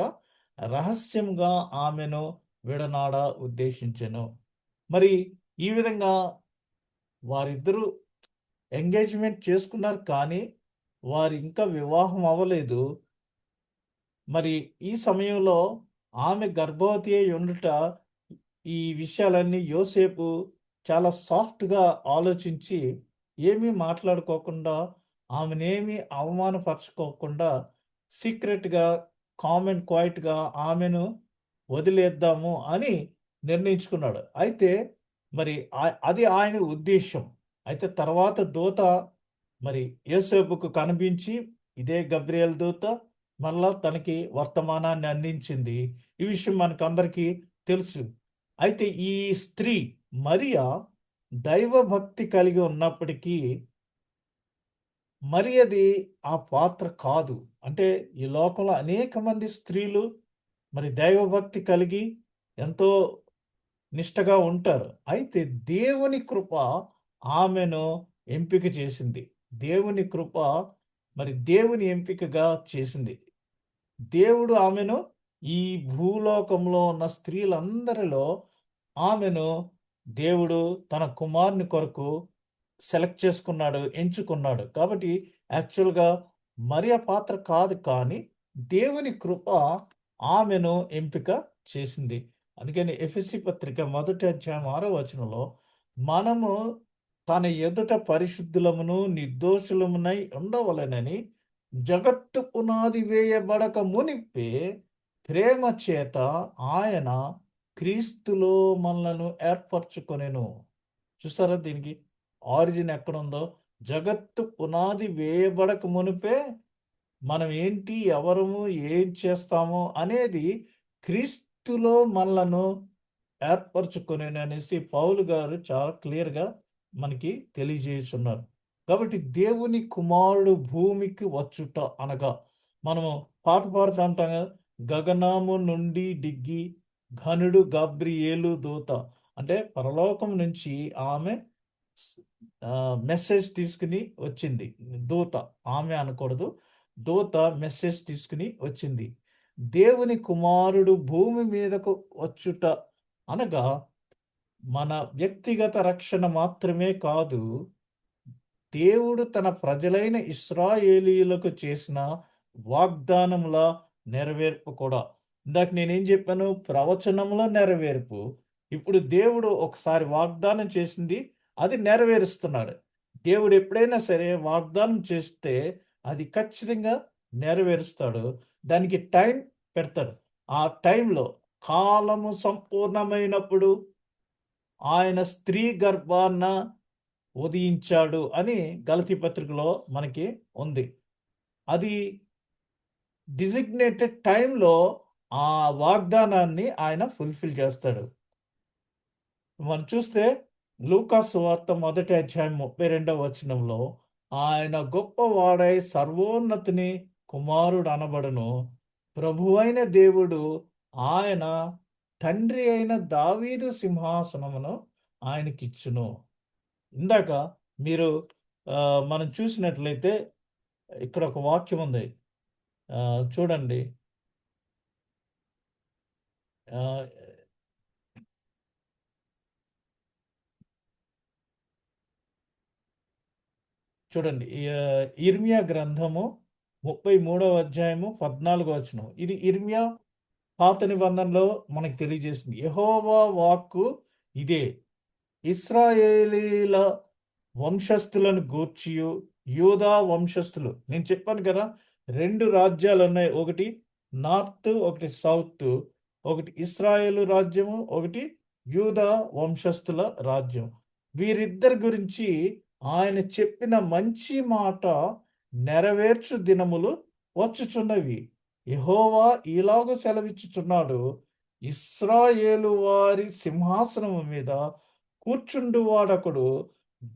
రహస్యంగా ఆమెను విడనాడ ఉద్దేశించెను. మరి ఈ విధంగా వారిద్దరూ ఎంగేజ్మెంట్ చేసుకున్నారు, కానీ వారు ఇంకా వివాహం అవ్వలేదు. మరి ఈ సమయంలో ఆమె గర్భవతి అయి ఉండుట, ఈ విషయాలన్నీ యోసేపు చాలా సాఫ్ట్గా ఆలోచించి ఏమీ మాట్లాడుకోకుండా, ఆమెనేమి అవమానపరచుకోకుండా సీక్రెట్గా క్వైట్గా ఆమెను వదిలేద్దాము అని నిర్ణయించుకున్నాడు. అయితే మరి అది ఆయన ఉద్దేశం. అయితే తర్వాత దూత మరి యోసేపుకు కనిపించి, ఇదే గబ్రియెల్ దూత మళ్ళా తనకి వర్తమానాన్ని అందించింది. ఈ విషయం మనకందరికీ తెలుసు. అయితే ఈ స్త్రీ మరియా దైవభక్తి కలిగి ఉన్నప్పటికీ మరి అది ఆ పాత్ర కాదు. అంటే ఈ లోకంలో అనేక మంది స్త్రీలు మరి దైవభక్తి కలిగి ఎంతో నిష్టగా ఉంటారు. అయితే దేవుని కృప ఆమెను ఎంపిక చేసింది. దేవుని కృప మరి దేవుని ఎంపికగా చేసింది. దేవుడు ఆమెను ఈ భూలోకంలో ఉన్న స్త్రీలందరిలో ఆమెను దేవుడు తన కుమారుని కొరకు సెలెక్ట్ చేసుకున్నాడు, ఎంచుకున్నాడు. కాబట్టి యాక్చువల్గా మరియ పాత్ర కాదు, కానీ దేవుని కృప ఆమెను ఎంపిక చేసింది. అందుకని ఎఫెసీ పత్రిక 1 అధ్యాయం 6 వచనంలో మనము తన ఎదుట పరిశుద్ధులమును నిర్దోషులమునై ఉండవలెనని జగత్తు పునాది వేయబడక మునిపే ప్రేమ చేత ఆయన క్రీస్తులో మనలను ఏర్పరచుకొనెను. చూసారా దీనికి ఆరిజిన్ ఎక్కడుందో? జగత్తు పునాది వేయబడక మునిపే మనం ఏంటి, ఎవరము, ఏం చేస్తాము అనేది క్రీస్తులో మనలను ఏర్పరచుకొనెను అనేసి పౌలు గారు చాలా క్లియర్గా మనకి తెలియజేస్తున్నారు. కాబట్టి దేవుని కుమారుడు భూమికి వచ్చుట అనగా, మనము పాట పాడుతూ ఉంటాం కదా, గగనము నుండి దిగి ఘనుడు గబ్రియేలు దూత. అంటే పరలోకం నుంచి ఆమె మెసేజ్ తీసుకుని వచ్చింది. దూత, ఆమె అనకూడదు, దూత మెసేజ్ తీసుకుని వచ్చింది. దేవుని కుమారుడు భూమి మీదకు వచ్చుట అనగా మన వ్యక్తిగత రక్షణ మాత్రమే కాదు, దేవుడు తన ప్రజలైన ఇశ్రాయేలీయులకు చేసిన వాగ్దానముల నెరవేర్పు కూడా. ఇందాక నేనేం చెప్పాను? ప్రవచనముల నెరవేర్పు. ఇప్పుడు దేవుడు ఒకసారి వాగ్దానం చేసింది, అది నెరవేరుస్తున్నాడు. దేవుడు ఎప్పుడైనా సరే వాగ్దానం చేస్తే అది ఖచ్చితంగా నెరవేరుస్తాడు. దానికి టైం పెడతాడు. ఆ టైంలో కాలము సంపూర్ణమైనప్పుడు ఆయన స్త్రీ గర్భాన్న ఉదయించాడు అని గలతీ పత్రికలో మనకి ఉంది. అది డిజిగ్నేటెడ్ టైంలో ఆ వాగ్దానాన్ని ఆయన ఫుల్ఫిల్ చేస్తాడు. మనం చూస్తే లూకా సువార్త 1 అధ్యాయం 32 వచనంలో ఆయన గొప్పవాడై సర్వోన్నతిని కుమారుడు అనబడును, ప్రభువైన దేవుడు ఆయన తండ్రి అయిన దావీదు సింహాసనమును ఆయనకిచ్చును. ఇందాక మీరు మనం చూసినట్లయితే ఇక్కడ ఒక వాక్యం ఉంది, చూడండి. ఆ, చూడండి, ఇర్మియా గ్రంథము 33 అధ్యాయము 14 వచనం. ఇది ఇర్మియా పాత నిబంధనలో మనకు తెలియజేసింది. యెహోవా వాక్కు ఇదే, ఇశ్రాయేలీల వంశస్థులను గూర్చియు యూదా వంశస్థులు. నేను చెప్పాను కదా, 2 రాజ్యాలు ఉన్నాయి. ఒకటి నార్త్, ఒకటి సౌత్, ఒకటి ఇస్రాయేలు రాజ్యము, ఒకటి యూదా వంశస్థుల రాజ్యం. వీరిద్దరి గురించి ఆయన చెప్పిన మంచి మాట నెరవేర్చు దినములు వచ్చుచున్నవి. యెహోవా ఇలాగ సెలవిచ్చుచున్నాడు, ఇశ్రాయేలు వారి సింహాసనము మీద కూర్చుండువాడొకడు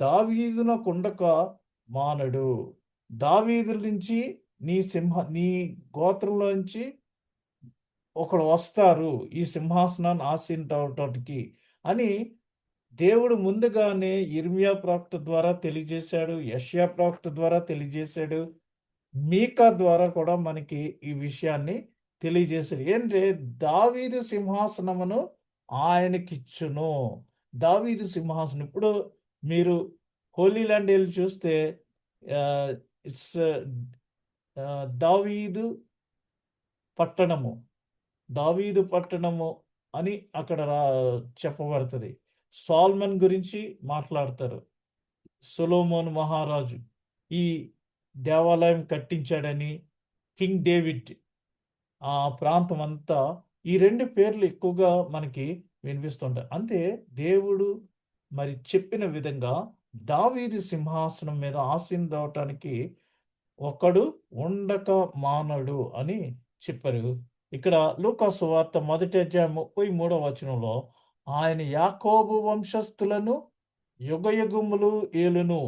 దావీదునకుండక మానడు. దావీదు నుంచి నీ గోత్రంలోంచి ఒకడు వస్తారు ఈ సింహాసనాన్ని ఆసీనుటకి అని దేవుడు ముందుగానే ఇర్మియా ప్రవక్త ద్వారా తెలియజేశాడు, యెషయా ప్రవక్త ద్వారా తెలియజేశాడు, మీకా ద్వారా కూడా మనకి ఈ విషయాన్ని తెలియజేశాడు. ఏంటంటే దావీదు సింహాసనమును ఆయనకిచ్చును. దావీదు సింహాసనం ఇప్పుడు మీరు హోలీ ల్యాండ్ వెళ్ళి చూస్తే ఇట్స్ దావీదు పట్టణము, దావీదు పట్టణము అని అక్కడ చెప్పబడుతుంది. సాల్మన్ గురించి మాట్లాడతారు. సొలొమోను మహారాజు ఈ దేవాలయం కట్టించాడని, కింగ్ డేవిడ్ ఆ ప్రాంతం అంతా ఈ రెండు పేర్లు ఎక్కువగా మనకి వినిపిస్తుంటాయి. అంతే దేవుడు మరి చెప్పిన విధంగా దావీదు సింహాసనం మీద ఆసీనుడవటానికి ఒకడు ఉండక మానడు అని చెప్పారు. ఇక్కడ లూకా సువార్త 1:33 వచనంలో ఆయన యాకోబు వంశస్థులను యుగయుగములు ఏలును,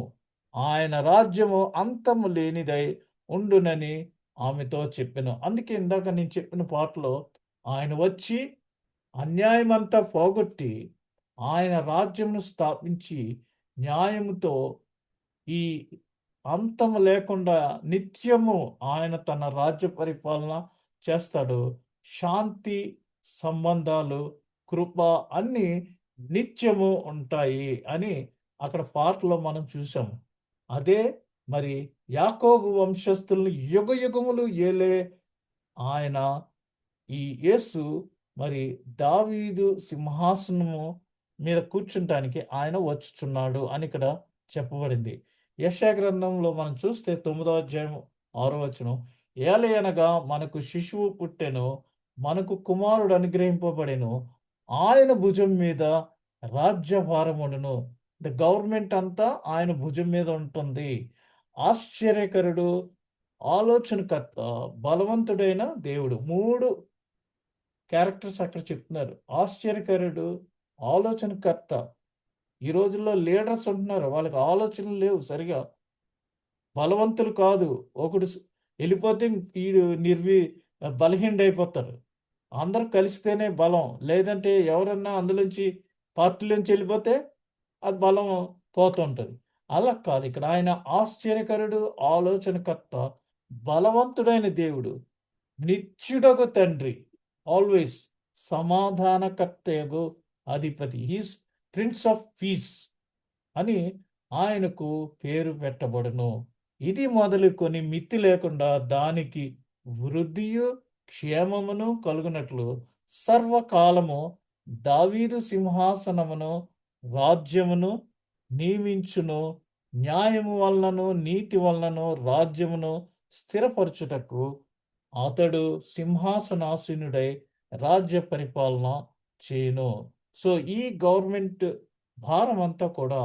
ఆయన రాజ్యము అంతము లేనిదై ఉండునని ఆమెతో చెప్పెను. అందుకే ఇందాక నేను చెప్పిన పాటలో ఆయన వచ్చి అన్యాయమంతా పోగొట్టి ఆయన రాజ్యమును స్థాపించి న్యాయముతో ఈ అంతము లేకుండా నిత్యము ఆయన తన రాజ్య పరిపాలన చేస్తాడు. శాంతి, సంబంధాలు, కృప అన్నీ నిత్యము ఉంటాయి అని అక్కడ పాటలో మనం చూసాం. అదే మరి యాకోబు వంశస్థులను యుగయుగములు ఏలే ఆయన ఈ యేసు మరి దావీదు సింహాసనము మీద కూర్చుంటానికి ఆయన వచ్చుచున్నాడు అని ఇక్కడ చెప్పబడింది. యెషయా గ్రంథంలో మనం చూస్తే 9వ అధ్యాయం 6వ వచనం, ఏలయనగా మనకు శిశువు పుట్టెను, మనకు కుమారుడు అనుగ్రహింపబడెను, ఆయన భుజం మీద రాజ్యభారముండును. ద గవర్నమెంట్ అంతా ఆయన భుజం మీద ఉంటుంది. ఆశ్చర్యకరుడు, ఆలోచనకర్త, బలవంతుడైన దేవుడు. 3 క్యారెక్టర్స్ అక్కడ చెప్తున్నారు. ఆశ్చర్యకరుడు, ఆలోచనకర్త. ఈ రోజుల్లో లీడర్స్ ఉంటున్నారు, వాళ్ళకి ఆలోచనలు లేవు సరిగా, బలవంతులు కాదు. ఒకడు వెళ్ళిపోతే ఈడు బలహీనుడైపోతారు. అందరూ కలిస్తేనే బలం, లేదంటే ఎవరన్నా అందులోంచి పార్టీలోంచి వెళ్ళిపోతే అది బలం పోతుంటుంది. అలా కాదు, ఇక్కడ ఆయన ఆశ్చర్యకరుడు, ఆలోచనకర్త, బలవంతుడైన దేవుడు, నిత్యుడగు తండ్రి, ఆల్వేస్ సమాధానకర్తయగు అధిపతి, హీస్ ప్రిన్స్ ఆఫ్ పీస్ అని ఆయనకు పేరు పెట్టబడును. ఇది మొదలుకొని మిత్తి లేకుండా దానికి వృద్ధియు క్షేమమును కలుగునట్లు సర్వకాలము దావీదు సింహాసనమును రాజ్యమును నియమించును, న్యాయము వలనను నీతి వలనను రాజ్యమును స్థిరపరచుటకు అతడు సింహాసనాసీనుడై రాజ్య పరిపాలన చేయును. సో ఈ గవర్నమెంట్ భారం అంతా కూడా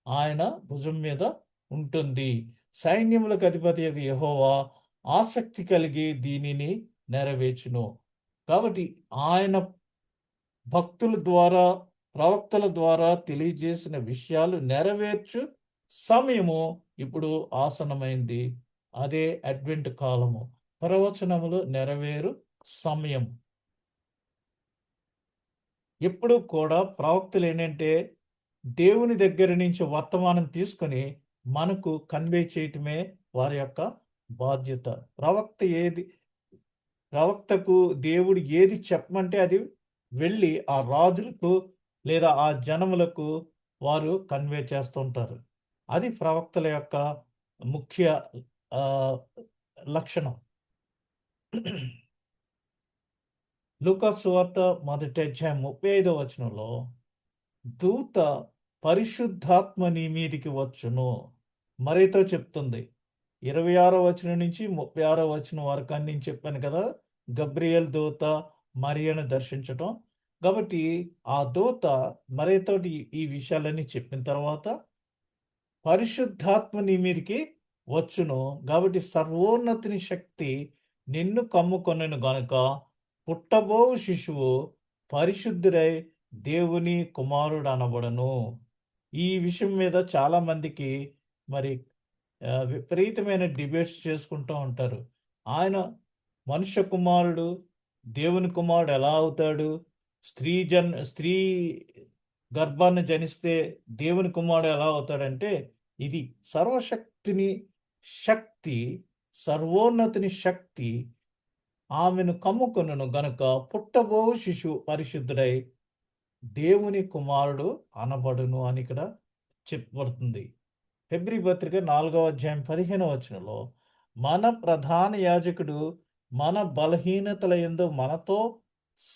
ఆయన భుజం మీద ఉంటుంది. సైన్యములకు అధిపతి యెహోవా ఆసక్తి కలిగి దీనిని నెరవేర్చును. కాబట్టి ఆయన భక్తుల ద్వారా, ప్రవక్తల ద్వారా తెలియజేసిన విషయాలు నెరవేర్చు సమయము ఇప్పుడు ఆసన్నమైంది. అదే అడ్వెంట్ కాలము, ప్రవచనములు నెరవేరు సమయం. ఎప్పుడు కూడా ప్రవక్తలు ఏంటంటే దేవుని దగ్గర నుంచి వర్తమానం తీసుకొని మనకు కన్వే చేయటమే వారి యొక్క బాధ్యత. ప్రవక్తకు దేవుడు ఏది చెప్పమంటే అది వెళ్ళి ఆ రాజులకు లేదా ఆ జనములకు వారు కన్వే చేస్తుంటారు. అది ప్రవక్తల యొక్క ముఖ్య లక్షణం. లూకా సువార్త 1:35 వచనంలో దూత పరిశుద్ధాత్మ నీ మీదికి వచ్చును మరైతో చెప్తుంది. 26వ వచనం నుంచి 36వ వచనం వరకు అని నేను చెప్పాను కదా, గబ్రియల్ దూత మరియను దర్శించటం. కాబట్టి ఆ దూత మరియతోటి ఈ విషయాలన్నీ చెప్పిన తర్వాత పరిశుద్ధాత్మ నీ మీదికి వచ్చును. కాబట్టి సర్వోన్నతుని శక్తి నిన్ను కమ్ముకొనెను గనుక పుట్టబోవు శిశువు పరిశుద్ధుడై దేవుని కుమారుడు అనబడను. ఈ విషయం మీద చాలా మందికి మరి విపరీతమైన డిబేట్స్ చేసుకుంటూ ఉంటారు. ఆయన మనుష్య కుమారుడు, దేవుని కుమారుడు ఎలా అవుతాడు? స్త్రీ గర్భాన్ని జనిస్తే దేవుని కుమారుడు ఎలా అవుతాడంటే, ఇది సర్వశక్తిని శక్తి, సర్వోన్నతిని శక్తి ఆమెను కమ్ముకొనును గనుక పుట్టబోవు శిశువు పరిశుద్ధుడై దేవుని కుమారుడు అనబడును అని ఇక్కడ చెప్పబడుతుంది. హెబ్రీ పత్రిక 4వ అధ్యాయం 15వ వచనంలో మన ప్రధాన యాజకుడు మన బలహీనతల యందు మనతో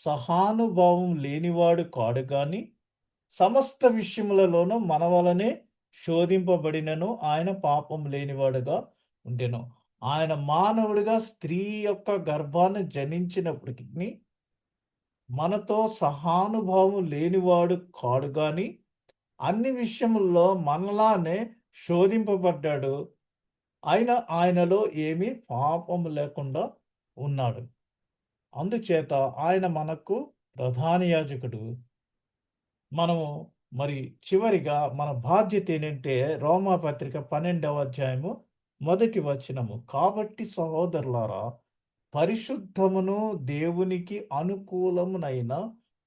సహానుభావం లేనివాడు కాడు గాని సమస్త విషయములలోనూ మన వలనే శోధింపబడినను ఆయన పాపం లేనివాడుగా ఉండెను. ఆయన మానవుడిగా స్త్రీ యొక్క గర్భాన్ని జనించినప్పటికీ మనతో సహానుభావం లేనివాడు కాడు గాని అన్ని విషయముల్లో మనలానే శోధింపబడ్డాడు. అయినా ఆయనలో ఏమీ పాపము లేకుండా ఉన్నాడు. అందుచేత ఆయన మనకు ప్రధాన యాజకుడు. మనము మరి చివరిగా మన బాధ్యత ఏంటంటే రోమాపత్రిక 12వ అధ్యాయము 1వ వచనము. కాబట్టి సహోదరులారా, పరిశుద్ధమును దేవునికి అనుకూలమునైన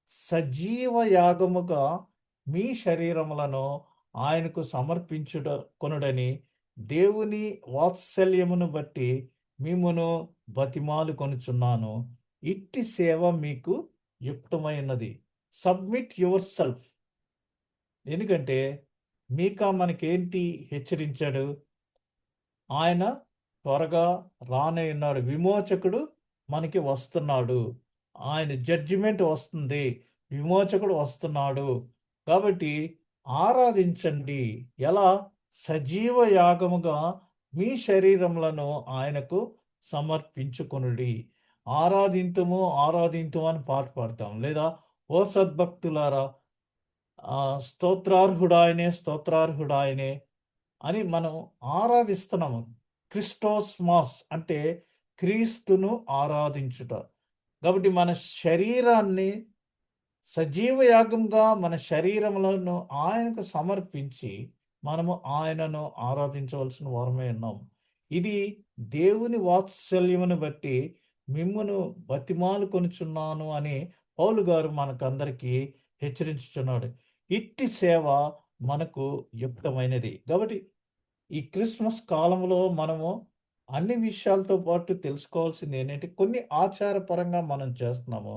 సజీవ యాగముగా మీ శరీరములను ఆయనకు సమర్పించుట కొనుడని దేవుని వాత్సల్యమును బట్టి మిమ్మును బతిమాలు కొనుచున్నాను. ఇట్టి సేవ మీకు యుక్తమైనది. Submit your self. ఎందుకంటే మీకా మనకేంటి హెచ్చరించాడు? ఆయన త్వరగా రానయ్యున్నాడు. విమోచకుడు మనకి వస్తున్నాడు. ఆయన జడ్జిమెంట్ వస్తుంది. విమోచకుడు వస్తున్నాడు. కాబట్టి ఆరాధించండి. ఎలా? సజీవ యాగముగా మీ శరీరములను ఆయనకు సమర్పించుకొనుడి. ఆరాధింతుము ఆరాధింతుము అని పాట పాడతాం. లేదా ఓ సద్భక్తులారా స్తోత్రార్హుడాయనే స్తోత్రార్హుడాయనే అని మనం ఆరాధిస్తున్నాము. క్రిస్టోస్మాస్ అంటే క్రీస్తును ఆరాధించుట. కాబట్టి మన శరీరాన్ని సజీవ యాగంగా మన శరీరములను ఆయనకు సమర్పించి మనము ఆయనను ఆరాధించవలసిన వారమే ఉన్నాం. ఇది దేవుని వాత్సల్యమును బట్టి మిమ్మును బతిమాలు కొనుచున్నాను అని పౌలు గారు మనకందరికీ హెచ్చరించుచున్నాడు. ఇట్టి సేవ మనకు యుక్తమైనది. కాబట్టి ఈ క్రిస్మస్ కాలంలో మనము అన్ని విషయాలతో పాటు తెలుసుకోవాల్సింది ఏంటంటే కొన్ని ఆచారపరంగా మనం చేస్తున్నాము,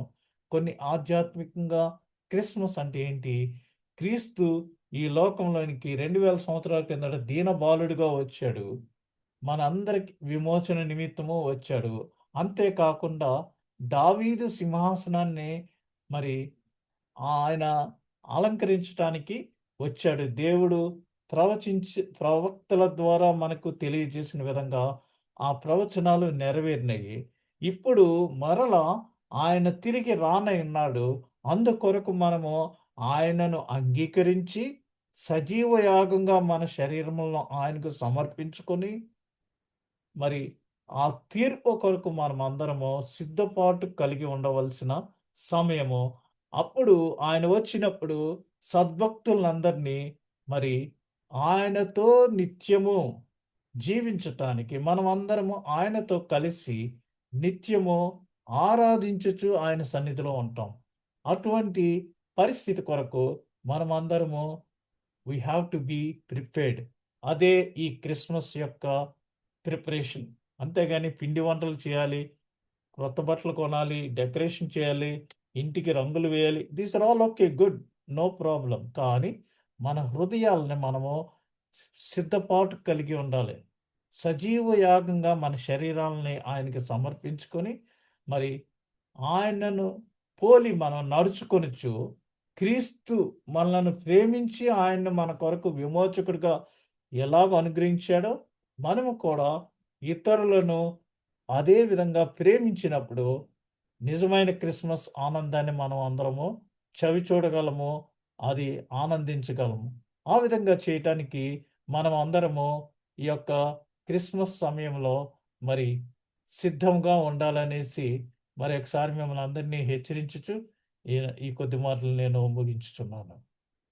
కొన్ని ఆధ్యాత్మికంగా. క్రిస్మస్ అంటే ఏంటి? క్రీస్తు ఈ లోకంలోనికి 2000 సంవత్సరాల కిందట దీన బాలుడిగా వచ్చాడు. మనందరికి విమోచన నిమిత్తము వచ్చాడు. అంతేకాకుండా దావీదు సింహాసనాన్ని మరి ఆయన అలంకరించటానికి వచ్చాడు. దేవుడు ప్రవక్తల ద్వారా మనకు తెలియజేసిన విధంగా ఆ ప్రవచనాలు నెరవేరినాయి. ఇప్పుడు మరలా ఆయన తిరిగి రానయున్నాడు. అందుకొరకు మనము ఆయనను అంగీకరించి సజీవ యాగంగా మన శరీరములను ఆయనకు సమర్పించుకొని మరి ఆ తీర్పు కొరకు మనం అందరము సిద్ధపాటు కలిగి ఉండవలసిన సమయము. అప్పుడు ఆయన వచ్చినప్పుడు సద్భక్తులందరినీ మరి ఆయనతో నిత్యము జీవించటానికి మనమందరము ఆయనతో కలిసి నిత్యము ఆరాధించుచు ఆయన సన్నిధిలో ఉంటాం. అటువంటి పరిస్థితి కొరకు మనమందరము we have to be prepared. అదే ఈ క్రిస్మస్ యొక్క ప్రిపరేషన్. అంతేగాని పిండి వంటలు చేయాలి, కొత్త బట్టలు కొనాలి, డెకరేషన్ చేయాలి, ఇంటికి రంగులు వేయాలి. These are all okay, good, no problem. కానీ మన హృదయాలని మనము సిద్ధపాటు కలిగి ఉండాలి. సజీవ యాగంగా మన శరీరాలని ఆయనకి సమర్పించుకొని మరి ఆయనను పోలి మనం నడుచుకొనుచు క్రీస్తు మనలను ప్రేమించి ఆయన్ని మన కొరకు విమోచకుడిగా ఎలాగ అనుగ్రహించాడో మనము కూడా ఇతరులను అదే విధంగా ప్రేమించినప్పుడు నిజమైన క్రిస్మస్ ఆనందాన్ని మనం అందరము చవి చూడగలము. అది ఆనందించగలము. ఆ విధంగా చేయటానికి మనం అందరము ఈ యొక్క క్రిస్మస్ సమయంలో మరి సిద్ధంగా ఉండాలనేసి మరి ఒకసారి మిమ్మల్ని అందరినీ హెచ్చరించుచు ఈ ఈ కొద్ది మాటలు నేను ముగించుచున్నాను.